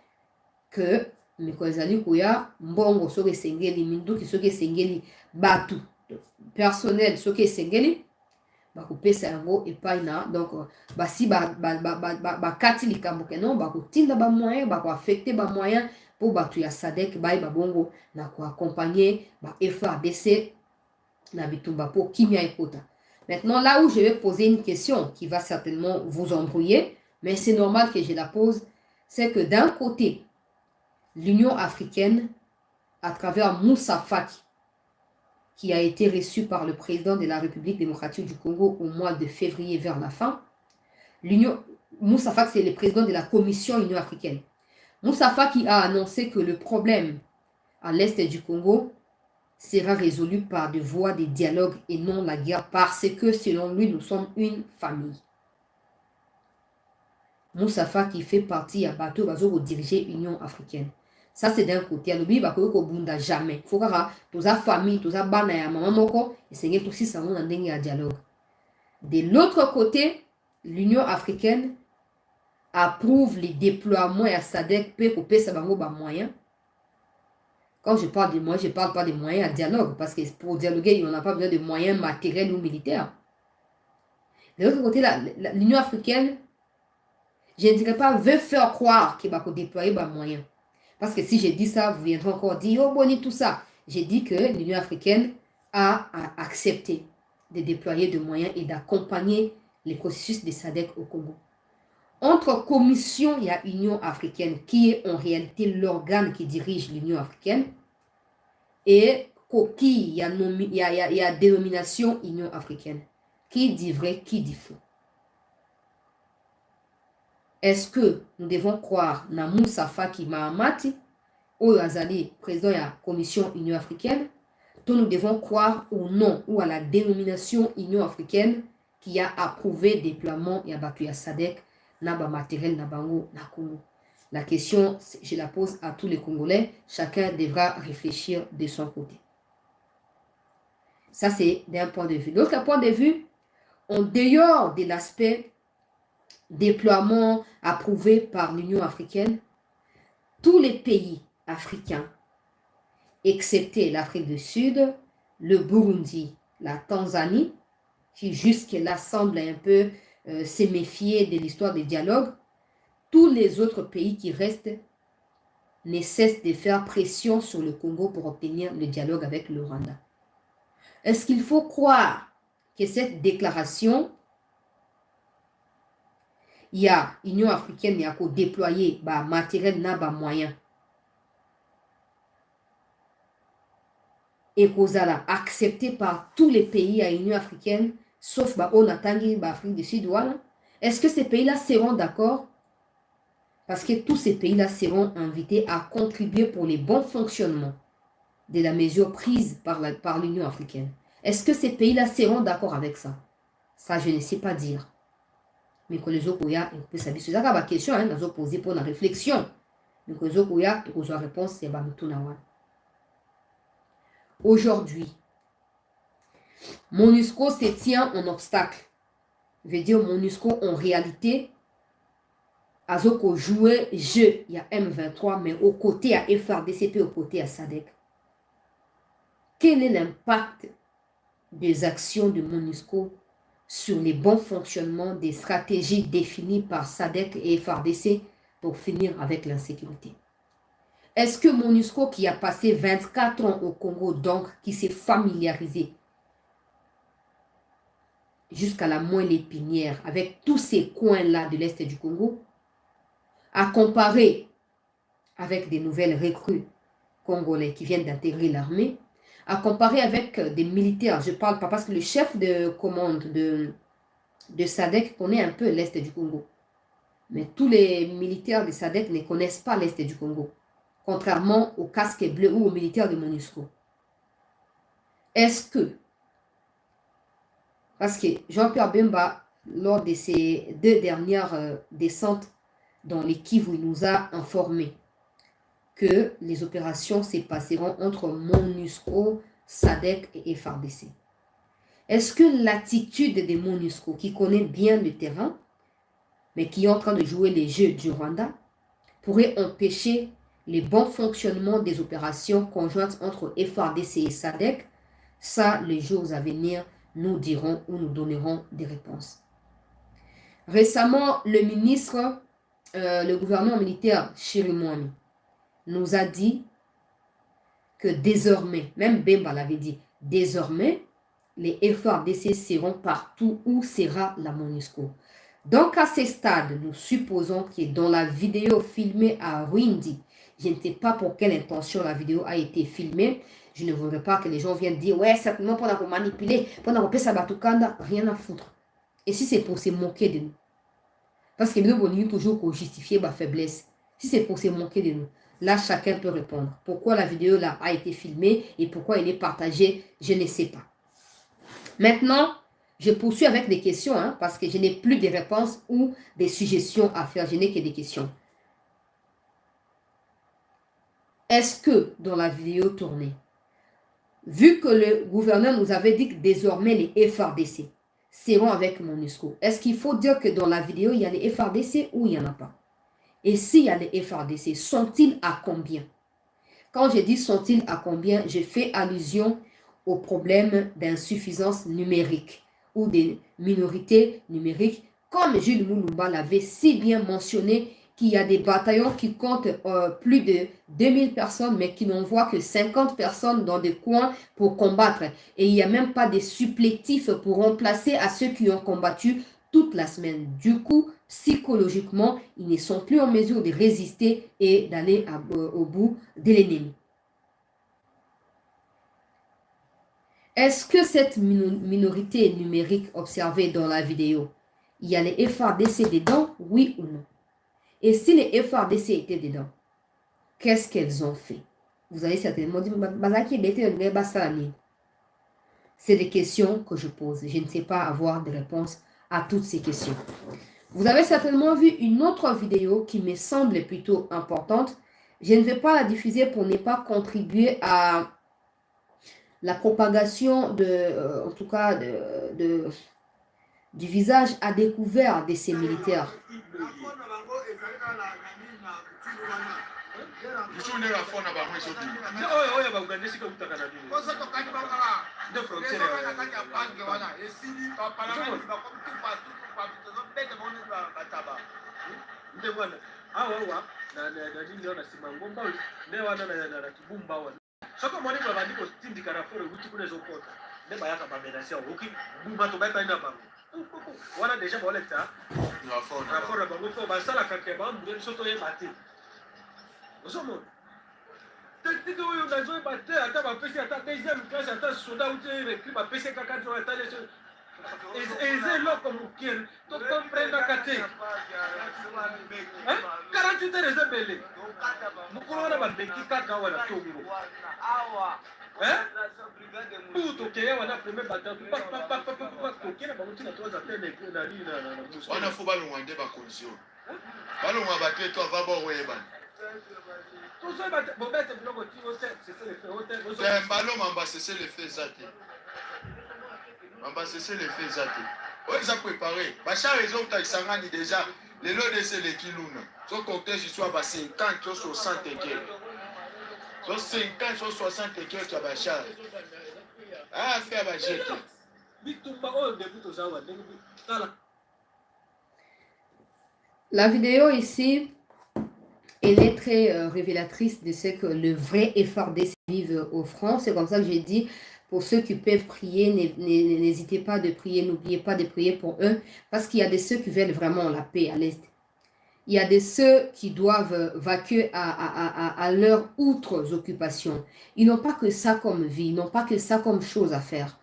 que Mekozali Kouya, Mbongo, Soke Sengeli, Minduki, Soke Sengeli, Batu, personnel, Soke Sengeli, bakopesa yango epai na donc basi bakati likambo ke non bakotinda bamoyen bakoaffecte bamoyen mpo bato ya sadek bayeba bongo na koaccompagne FARDC na bitumba mpo kimia ekota. Maintenant, là où je vais poser une question qui va certainement vous embrouiller, mais c'est normal que je la pose, c'est que d'un côté, l'Union africaine, à travers Moussa Faki, qui a été reçu par le président de la République démocratique du Congo au mois de février vers la fin. Moussa Faki, c'est le président de la Commission Union africaine. Moussa Faki a annoncé que le problème à l'est du Congo sera résolu par des voies de dialogue et non la guerre, parce que selon lui, nous sommes une famille. Moussa Faki fait partie à Bateau Bazo diriger l'Union africaine. Ça, c'est d'un côté. Alobi bakoko bunda jamais. Faut que tous la famille, tous la bana ya maman moko, et c'est tout si ça on a un dialogue. De l'autre côté, l'Union africaine approuve les déploiements à SADC pour payer sa bango ba moyens. Quand je parle de moyens, je ne parle pas de moyens à dialogue, parce que pour dialoguer, on n'a pas besoin de moyens matériels ou militaires. De l'autre côté, l'Union africaine, je ne dirais pas, veut faire croire qu'il va déployer des moyens. Parce que si je dis ça, vous viendrez encore dire, oh, boni, tout ça. J'ai dit que l'Union africaine a accepté de déployer des moyens et d'accompagner le processus de SADC au Congo. Entre commission, il y a Union africaine, qui est en réalité l'organe qui dirige l'Union africaine, et coquille, il y a dénomination Union africaine. Qui dit vrai, qui dit faux? Est-ce que nous devons croire na Moussa Faki Mahamati, ou Azali, président de la Commission Union africaine, ou nous devons croire au nom ou à la dénomination Union africaine qui a approuvé le déploiement et abattu à SADC, Naba matériel, Nabango, Nakongo. La question, je la pose à tous les Congolais, chacun devra réfléchir de son côté. Ça, c'est d'un point de vue. D'autre point de vue, en dehors de l'aspect déploiement approuvé par l'Union africaine, tous les pays africains, excepté l'Afrique du Sud, le Burundi, la Tanzanie, qui jusque-là semble un peu se méfier de l'histoire des dialogues, tous les autres pays qui restent ne cessent de faire pression sur le Congo pour obtenir le dialogue avec le Rwanda. Est-ce qu'il faut croire que cette déclaration, il y a l'Union africaine qui a déployé matériel n'a moyen et qu'on a accepté par tous les pays à l'Union africaine, sauf Onatangi, Afrique du Sud, voilà. Est-ce que ces pays-là seront d'accord? Parce que tous ces pays-là seront invités à contribuer pour les bons fonctionnements de la mesure prise par l'Union africaine. Est-ce que ces pays-là seront d'accord avec ça? Ça, je ne sais pas dire. Mais que les autres, c'est la question, nous avons posé pour la réflexion. Mais que les autres, la réponse, c'est aujourd'hui, MONUSCO se tient en obstacle. Je veux dire, MONUSCO, en réalité, a joué jeu, il y a M23, mais au côté à FARDC, au côté à SADC. Quel est l'impact des actions de MONUSCO sur les bons fonctionnements des stratégies définies par SADC et FARDC pour finir avec l'insécurité? Est-ce que MONUSCO, qui a passé 24 ans au Congo, donc qui s'est familiarisé jusqu'à la moelle épinière avec tous ces coins-là de l'Est du Congo, a comparé avec des nouvelles recrues congolais qui viennent d'intégrer l'armée, a comparé avec des militaires, je parle pas parce que le chef de commande de SADC connaît un peu l'Est du Congo. Mais tous les militaires de SADC ne connaissent pas l'Est du Congo, contrairement aux casques bleus ou aux militaires de MONUSCO. Est-ce que, parce que Jean-Pierre Bemba, lors de ses 2 dernières descentes dans les Kivu, il nous a informé que les opérations se passeront entre MONUSCO, SADC et FARDC. Est-ce que l'attitude de MONUSCO, qui connaît bien le terrain, mais qui est en train de jouer les jeux du Rwanda, pourrait empêcher les bons fonctionnements des opérations conjointes entre FARDC et SADC. Ça, les jours à venir nous diront ou nous donneront des réponses. Récemment, le gouverneur militaire Chirimwami nous a dit que désormais, même Bemba l'avait dit, désormais, les FARDC seront partout où sera la MONUSCO. Donc à ce stade, nous supposons que dans la vidéo filmée à Rwindi, je ne sais pas pour quelle intention la vidéo a été filmée, je ne voudrais pas que les gens viennent dire « Ouais, certainement pour la manipuler, pour la Sabatukanda, rien à foutre. » Et si c'est pour se moquer de nous? Parce que nous avons toujours pour justifier ma faiblesse. Si c'est pour se moquer de nous, là, chacun peut répondre. Pourquoi la vidéo là a été filmée et pourquoi elle est partagée, je ne sais pas. Maintenant, je poursuis avec des questions, hein, parce que je n'ai plus de réponses ou des suggestions à faire. Je n'ai que des questions. Est-ce que dans la vidéo tournée, vu que le gouverneur nous avait dit que désormais les FARDC seront avec MONUSCO, est-ce qu'il faut dire que dans la vidéo, il y a les FARDC ou il n'y en a pas? Et s'il y a les FARDC, sont-ils à combien? Quand je dis sont-ils à combien, je fais allusion au problème d'insuffisance numérique ou des minorités numériques, comme Jules Moulumba l'avait si bien mentionné, qu'il y a des bataillons qui comptent plus de 2000 personnes, mais qui n'envoient que 50 personnes dans des coins pour combattre. Et il n'y a même pas des supplétifs pour remplacer à ceux qui ont combattu toute la semaine. Du coup, psychologiquement, ils ne sont plus en mesure de résister et d'aller au bout de l'ennemi. Est-ce que cette minorité numérique observée dans la vidéo, il y a les FARDC dedans, oui ou non? Et si les FARDC étaient dedans, qu'est-ce qu'elles ont fait? Vous allez certainement dire, c'est des questions que je pose. Je ne sais pas avoir de réponse à toutes ces questions. Vous avez certainement vu une autre vidéo qui me semble plutôt importante. Je ne vais pas la diffuser pour ne pas contribuer à la propagation en tout cas, du visage à découvert de ces militaires. Soko moni ba bandi ko tindika na fore wuti kule zokota ne ba yaka ba menation oki buma to ba ta ina ba wana déjà ba lecta na fore ba ko ba sala ka ke ba mbure soto ye bati osomo technique oyo na zo ba te ata ba pesi ata deuxième classe ata soda uti recrue ba pesi ka 4 ata les et là comme kier to comprendre kate 48 heures est belé mukuru na ba beki kaka wala tongo puto ke ya wana premier bataille to kena ba mutina to za tene na ni na wana fo balongwa nde bakonzi oyo balongwa bato eto ava boweba mbalo mamba sese le fait eza te mamba sese le fait eza te oyo eza préparé bachar ezotakisa ngani déjà lelo dese leki luna so cortège soit ba 50 so 60 eke so 50 so 60 eke ya bachar afe ya bajete La vidéo ici, elle est très révélatrice de ce que le vrai FARDC vive au front. C'est comme ça que j'ai dit, pour ceux qui peuvent prier, n'hésitez pas de prier, n'oubliez pas de prier pour eux, parce qu'il y a de ceux qui veulent vraiment la paix à l'Est. Il y a de ceux qui doivent vaquer à leurs autres occupations. Ils n'ont pas que ça comme vie, ils n'ont pas que ça comme chose à faire.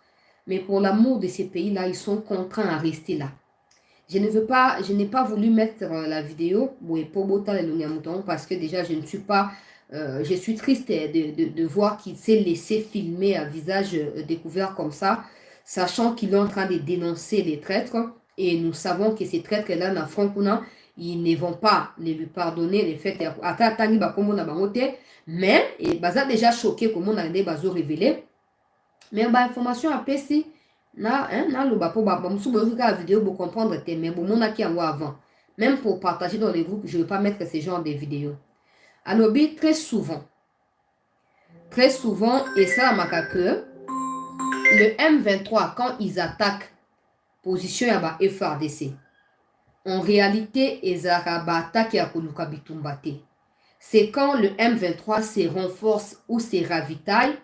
Mais pour l'amour de ces pays-là, ils sont contraints à rester là. Je n'ai pas voulu mettre la vidéo parce que déjà je ne suis pas, je suis triste de voir qu'il s'est laissé filmer à visage découvert comme ça, sachant qu'il est en train de dénoncer les traîtres et nous savons que ces traîtres-là, ils ne vont pas lui pardonner les faits. Mais ils sont déjà choqués comme on a révélé. Mais information après si. Na loba po ba musu bo ka vidéo bo comprendre te mais bo mona ki yango avant Même pour partager dans les groupes, je ne veux pas mettre ce genre de vidéos. Alobi, très souvent, et ça m'a que le M23, quand ils attaquent position yaba FRDC, en réalité, ils attaquent à Koluka Bitumbate. C'est quand le M23 se renforce ou se ravitaille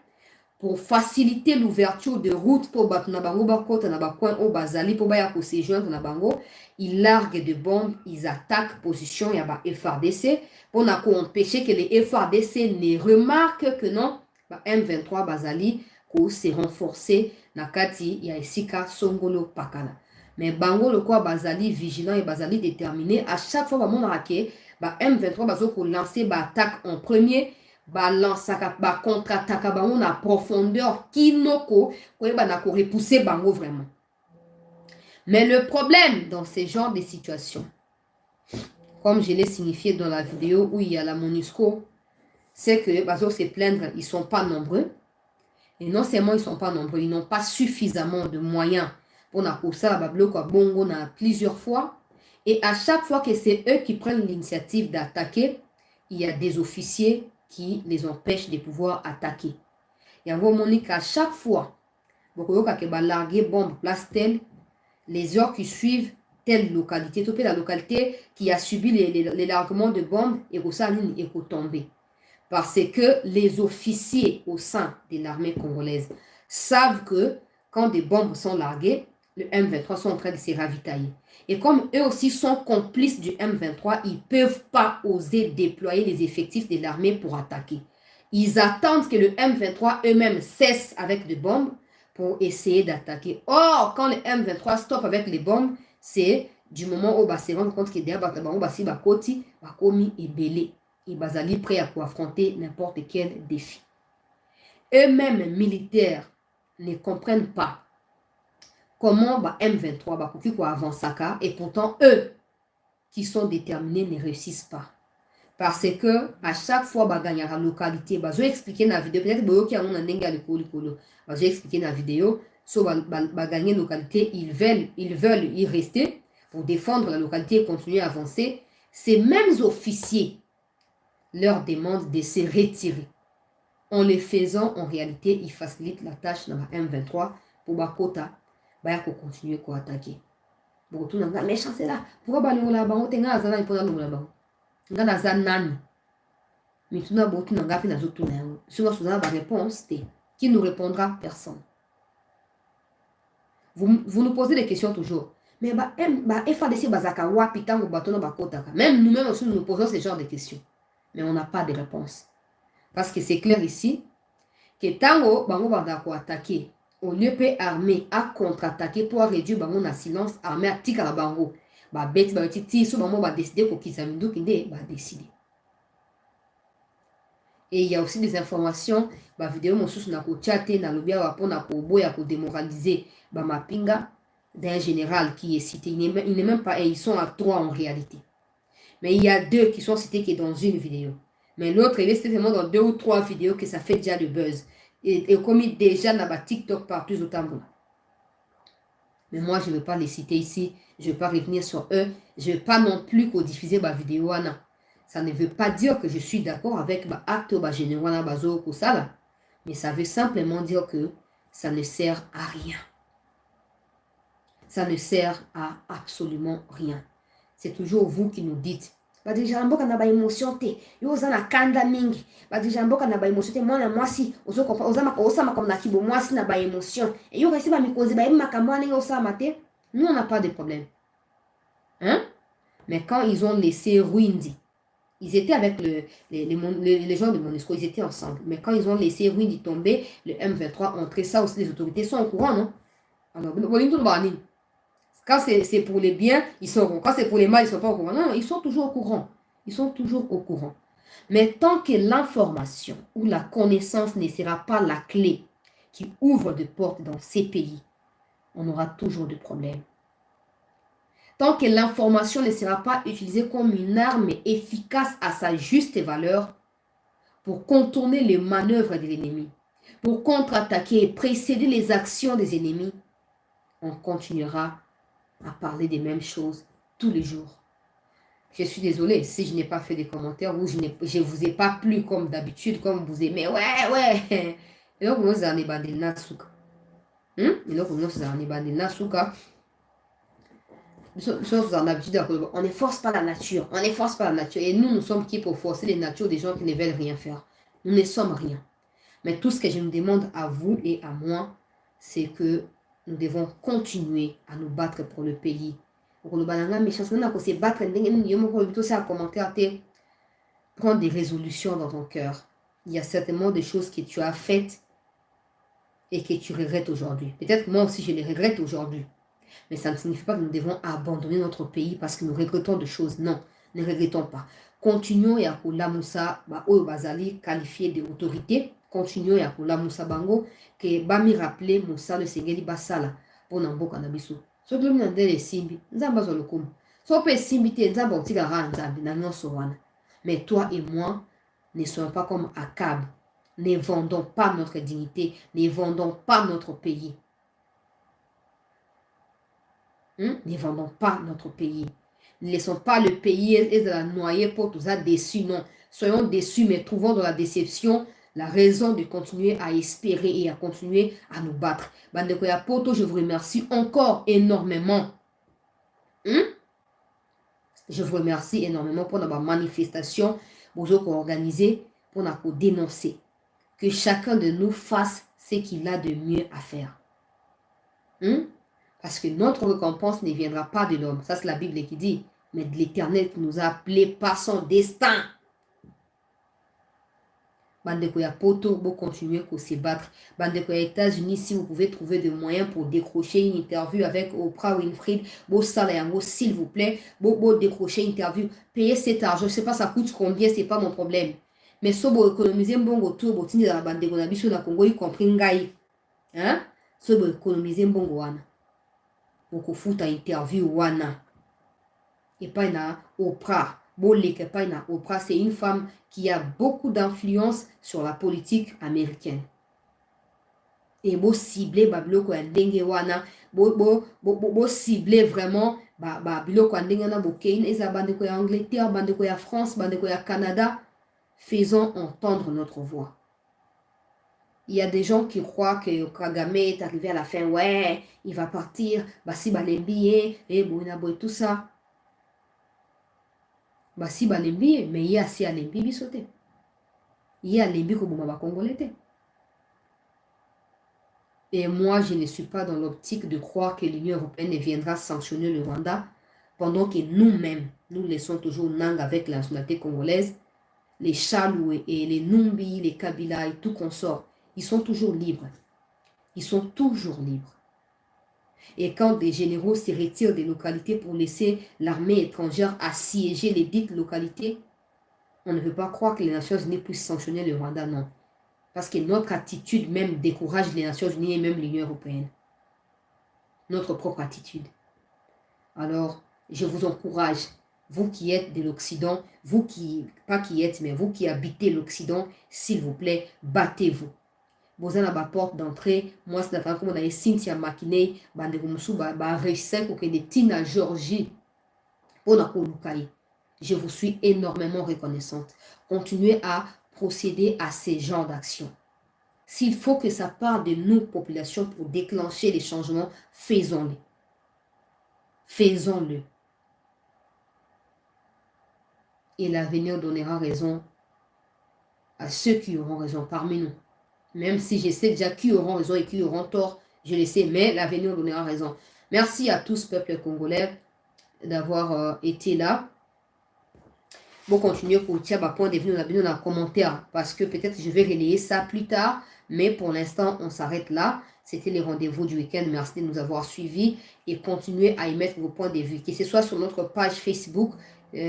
pour faciliter l'ouverture de routes pour Batunabango, Bakota, Nabakouin, au Bazali, pour Bayako séjourner Nabango. Ils larguent des bombes, ils attaquent position yaba FRDC pour empêcher que les FRDC ne remarquent que non, M23 Bazali, ko s'est renforcé Nakati, ya Esika, Songolo, Pakala. Mais Bango, le quoi, Bazali vigilant et Bazali déterminé, à chaque fois, mon raquet, M23 Bazo ko lancer attaque en premier, contre-attaque en profondeur, Kinoko, ko repousser Bango vraiment. Mais le problème dans ce genre de situation, comme je l'ai signifié dans la vidéo où il y a la MONUSCO, c'est que Bazo se plaindre, ils ne sont pas nombreux. Et non seulement ils ne sont pas nombreux, ils n'ont pas suffisamment de moyens pour ça, Bongo plusieurs fois. Et à chaque fois que c'est eux qui prennent l'initiative d'attaquer, il y a des officiers qui les empêchent de pouvoir attaquer. Il y a vraiment qu'à chaque fois, larguer bombe place telle, les heures qui suivent telle localité, la localité qui a subi les larguements de bombes et est tombé. Parce que les officiers au sein de l'armée congolaise savent que quand des bombes sont larguées, le M23 sont en train de se ravitailler. Et comme eux aussi sont complices du M23, ils ne peuvent pas oser déployer les effectifs de l'armée pour attaquer. Ils attendent que le M23 eux-mêmes cessent avec des bombes pour essayer d'attaquer. Or, quand le M23 stoppe avec les bombes, c'est du moment où se rend compte que derrière Bakoti, Bakomi est belé. Ils sont prêts à affronter n'importe quel défi. Eux-mêmes militaires ne comprennent pas comment M23 avance et pourtant eux qui sont déterminés ne réussissent pas. Parce que à chaque fois gagnent la localité, je vais expliquer dans la vidéo, peut-être que je vais expliquer dans la vidéo, si gagner la localité, ils veulent y rester pour défendre la localité et continuer à avancer. Ces mêmes officiers leur demandent de se retirer. En le faisant, en réalité, ils facilitent la tâche dans la M23 pour Bakota. Pour continuer à attaquer. Pour tout le monde, mais chance là. Pourquoi on a on tenga azana ipona lula ba. Ngana zanani. Mais tout na botu na ngapi na zotu na. Si on a la réponse, qui nous répondra? Personne. Vous nous posez des questions toujours. Mais FADC bazaka wapi tango batono bakota. Même nous-mêmes aussi nous posons ce genre de questions. Mais on n'a pas de réponse. Parce que c'est clair ici que tango bango bandako attaquer. On ne peut armer à contre-attaquer pour réduire le silence armé à tika la bango. Bête titi so maman va décider pour qu'ils aiment kinde va décider. Et il y a aussi des informations vidéo mon sous na ko chatter na lobia wa pona ko boya ko démoraliser mapinga d'un général qui est cité. Il n'est même pas, et ils sont à 3 en réalité. Mais il y a 2 qui sont cités qui est dans une vidéo. Mais l'autre il est vraiment dans 2 ou 3 vidéos que ça fait déjà le buzz. Et comme déjà dans TikTok partout au Tambour. Mais moi, je ne vais pas les citer ici. Je ne vais pas revenir sur eux. Je ne vais pas non plus diffuser ma vidéo. Ça ne veut pas dire que je suis d'accord avec l'acte général bazo kusala. Mais ça veut simplement dire que ça ne sert à rien. Ça ne sert à absolument rien. C'est toujours vous qui nous dites. Déjà mboka na ba émotion te yo za na kanda mingi déjà mboka na ba émotion te mwana mwasi ozo comprendre osama comme na kibo mwasi na ba émotion et yo resi ba mikozi ba makambo na ngo osama te. Nous on n'a pas de problème, hein. Mais quand ils ont laissé Rwindi, ils étaient avec les gens de MONUSCO, ils étaient ensemble. Mais quand ils ont laissé Rwindi tomber, le M23 entrer, ça aussi les autorités sont au courant, non? Alors quand c'est pour les biens, ils sont au courant. Quand c'est pour les mal, ils ne sont pas au courant. Non, ils sont toujours au courant. Ils sont toujours au courant. Mais tant que l'information ou la connaissance ne sera pas la clé qui ouvre des portes dans ces pays, on aura toujours des problèmes. Tant que l'information ne sera pas utilisée comme une arme efficace à sa juste valeur pour contourner les manœuvres de l'ennemi, pour contre-attaquer et précéder les actions des ennemis, on continuera à parler des mêmes choses tous les jours. Je suis désolée si je n'ai pas fait des commentaires ou je ne vous ai pas plu comme d'habitude, comme vous aimez. Ouais. Et donc, nous allons bandé Nasuka. Et donc, nous allons bandé Nasuka. On ne force pas la nature. On ne force pas la nature. Et nous sommes qui pour forcer les natures des gens qui ne veulent rien faire. Nous ne sommes rien. Mais tout ce que je me demande à vous et à moi, c'est que nous devons continuer à nous battre pour le pays. Prends des résolutions dans ton cœur. Il y a certainement des choses que tu as faites et que tu regrettes aujourd'hui. Peut-être moi aussi je les regrette aujourd'hui. Mais ça ne signifie pas que nous devons abandonner notre pays parce que nous regrettons de choses. Non, ne regrettons pas. Continuons à Kula Moussa, Bazali, qualifié d'autorité. Continuons à Kula Moussa Bango, que Bami rappelé Moussa le Sengeli Basala, pour Nambo Kanabisu. So que nous avons des simbi, nous avons besoin de comme. So peut simbi, nous avons besoin de mais toi et moi ne sommes pas comme Akab. Ne vendons pas notre dignité, ne vendons pas notre pays. Ne vendons pas notre pays. Ne laissons pas le pays et de la noyer pour tout ça déçus. Non, soyons déçus, mais trouvons dans la déception la raison de continuer à espérer et à continuer à nous battre. Bandekoya Poto, je vous remercie encore énormément. Je vous remercie énormément pour notre manifestation, pour organiser, pour nous dénoncer. Que chacun de nous fasse ce qu'il a de mieux à faire. Parce que notre récompense ne viendra pas de l'homme. Ça, c'est la Bible qui dit. Mais de l'Éternel qui nous a appelés par son destin. Bandekoya Poto, vous continuez à se battre. Bandekoya États-Unis, si vous pouvez trouver des moyens pour décrocher une interview avec Oprah Winfrey, vous salayango, s'il vous plaît, vous décrocher une interview, payez cet argent. Je ne sais pas ça coûte combien, c'est pas mon problème. Mais si vous économisez un bon retour, vous tenez dans la bande de Biso na Congo, y compris Ngaï. Si vous économisez un bon wana, vous faites une interview wana. Et pas na Oprah. Oprah, c'est une femme qui a beaucoup d'influence sur la politique américaine. Et vous ciblez Babiloko Ndenge wana, vous ciblez vraiment Babiloko Ndenge na Bokein, Eza Bandeko ya Angleterre, Bandeko ya France, Bandeko ya Canada. Faisons entendre notre voix. Il y a des gens qui croient que Kagame est arrivé à la fin. Ouais, il va partir. Basi Balembi, et tout ça. Basi Balembi, mais il y a si Alembi bisoté. Il y a Alembi comme Baba Congolais. Et moi, je ne suis pas dans l'optique de croire que l'Union européenne viendra sanctionner le Rwanda pendant que nous-mêmes, nous laissons toujours Nang avec la nationalité congolaise. Les Chaloué et les Numbi, les Kabila et tout consort, ils sont toujours libres. Ils sont toujours libres. Et quand des généraux se retirent des localités pour laisser l'armée étrangère assiéger les dites localités, on ne peut pas croire que les Nations Unies puissent sanctionner le Rwanda, non. Parce que notre attitude même décourage les Nations Unies et même l'Union européenne. Notre propre attitude. Alors, je vous encourage. Vous qui êtes de l'Occident, vous qui, pas qui êtes, mais vous qui habitez l'Occident, s'il vous plaît, battez-vous. Vous avez la porte d'entrée, moi c'est la comme on a Cynthia Makine, Tina Georgie, je vous suis énormément reconnaissante. Continuez à procéder à ces genres d'actions. S'il faut que ça parte de nous, population, pour déclencher les changements, faisons-le. Faisons-le. Et l'avenir donnera raison à ceux qui auront raison parmi nous. Même si je sais déjà qui auront raison et qui auront tort, je le sais, mais l'avenir donnera raison. Merci à tous, peuple congolais, d'avoir été là. Bon, continuez pour tirer ma point de vue dans les commentaires, parce que peut-être je vais relayer ça plus tard, mais pour l'instant, on s'arrête là. C'était les rendez-vous du week-end. Merci de nous avoir suivis et continuez à émettre vos points de vue, que ce soit sur notre page Facebook,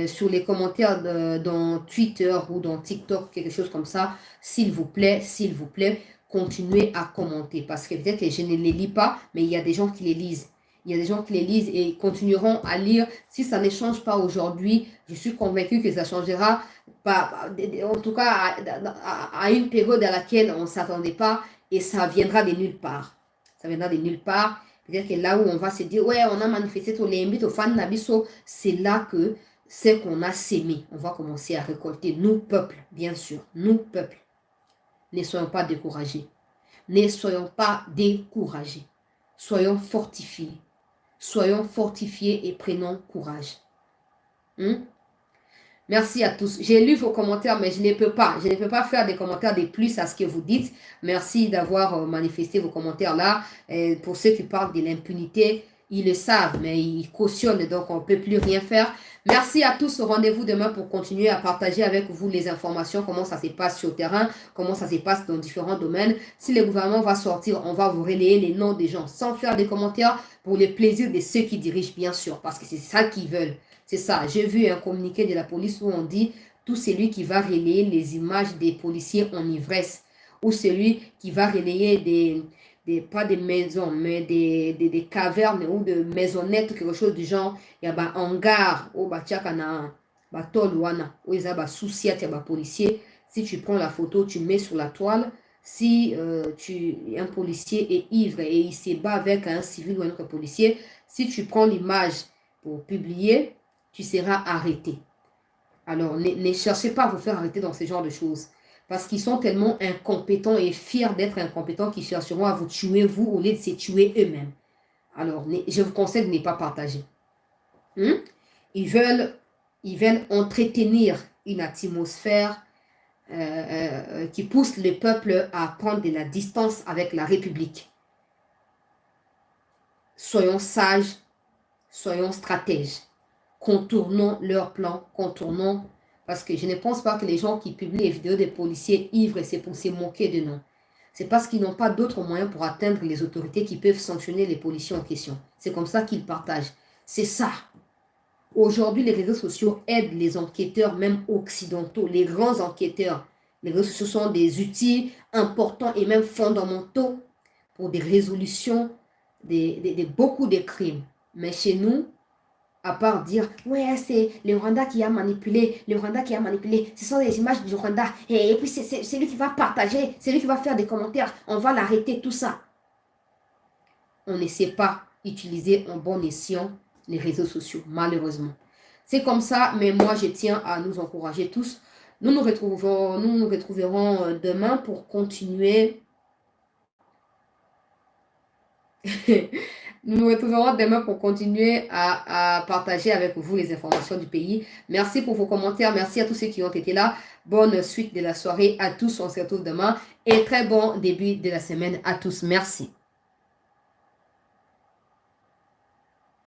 sur les commentaires dans Twitter ou dans TikTok, quelque chose comme ça. S'il vous plaît, continuez à commenter, parce que peut-être que je ne les lis pas, mais il y a des gens qui les lisent. Il y a des gens qui les lisent et continueront à lire. Si ça ne change pas aujourd'hui, je suis convaincue que ça changera, en tout cas à une période à laquelle on ne s'attendait pas, et ça viendra de nulle part. Ça viendra de nulle part. Peut-être que là où on va se dire, ouais, on a manifesté tous les invités aux fans Nabiso, c'est là que ce qu'on a sémé, on va commencer à récolter. Nous, peuple, bien sûr, nous, peuple, ne soyons pas découragés. Ne soyons pas découragés. Soyons fortifiés. Soyons fortifiés et prenons courage. Merci à tous. J'ai lu vos commentaires, mais je ne peux pas. Je ne peux pas faire des commentaires de plus à ce que vous dites. Merci d'avoir manifesté vos commentaires là. Pour ceux qui parlent de l'impunité, ils le savent, mais ils cautionnent, donc on ne peut plus rien faire. Merci à tous. Rendez-vous demain pour continuer à partager avec vous les informations, comment ça se passe sur le terrain, comment ça se passe dans différents domaines. Si le gouvernement va sortir, on va vous relayer les noms des gens sans faire des commentaires pour le plaisir de ceux qui dirigent, bien sûr, parce que c'est ça qu'ils veulent. C'est ça. J'ai vu un communiqué de la police où on dit tout celui qui va relayer les images des policiers en ivresse ou celui qui va relayer pas des maisons, mais des cavernes ou de maisonnettes, quelque chose du genre. Il y a un hangar où il y a un souci à policier. Si tu prends la photo, tu mets sur la toile. Si un policier est ivre et il se bat avec un civil ou un autre policier, si tu prends l'image pour publier, tu seras arrêté. Alors, ne cherchez pas à vous faire arrêter dans ce genre de choses. Parce qu'ils sont tellement incompétents et fiers d'être incompétents qu'ils chercheront à vous tuer, vous, au lieu de se tuer eux-mêmes. Alors, je vous conseille de ne pas partager. Ils veulent entretenir une atmosphère qui pousse le peuple à prendre de la distance avec la République. Soyons sages, soyons stratèges. Contournons leur plan, contournons, parce que je ne pense pas que les gens qui publient les vidéos des policiers ivres, c'est pour se moquer de nous. C'est parce qu'ils n'ont pas d'autres moyens pour atteindre les autorités qui peuvent sanctionner les policiers en question. C'est comme ça qu'ils partagent. C'est ça. Aujourd'hui, les réseaux sociaux aident les enquêteurs, même occidentaux, les grands enquêteurs. Les réseaux sociaux sont des outils importants et même fondamentaux pour des résolutions de beaucoup de crimes. Mais chez nous, à part dire, ouais, c'est le Rwanda qui a manipulé, ce sont les images du Rwanda, et puis c'est lui qui va partager, c'est lui qui va faire des commentaires, on va l'arrêter, tout ça. On ne sait pas utiliser en bon escient les réseaux sociaux, malheureusement. C'est comme ça, mais moi, je tiens à nous encourager tous. Nous nous retrouverons demain pour continuer. Nous nous retrouverons demain pour continuer à partager avec vous les informations du pays. Merci pour vos commentaires. Merci à tous ceux qui ont été là. Bonne suite de la soirée à tous. On se retrouve demain. Et très bon début de la semaine à tous. Merci.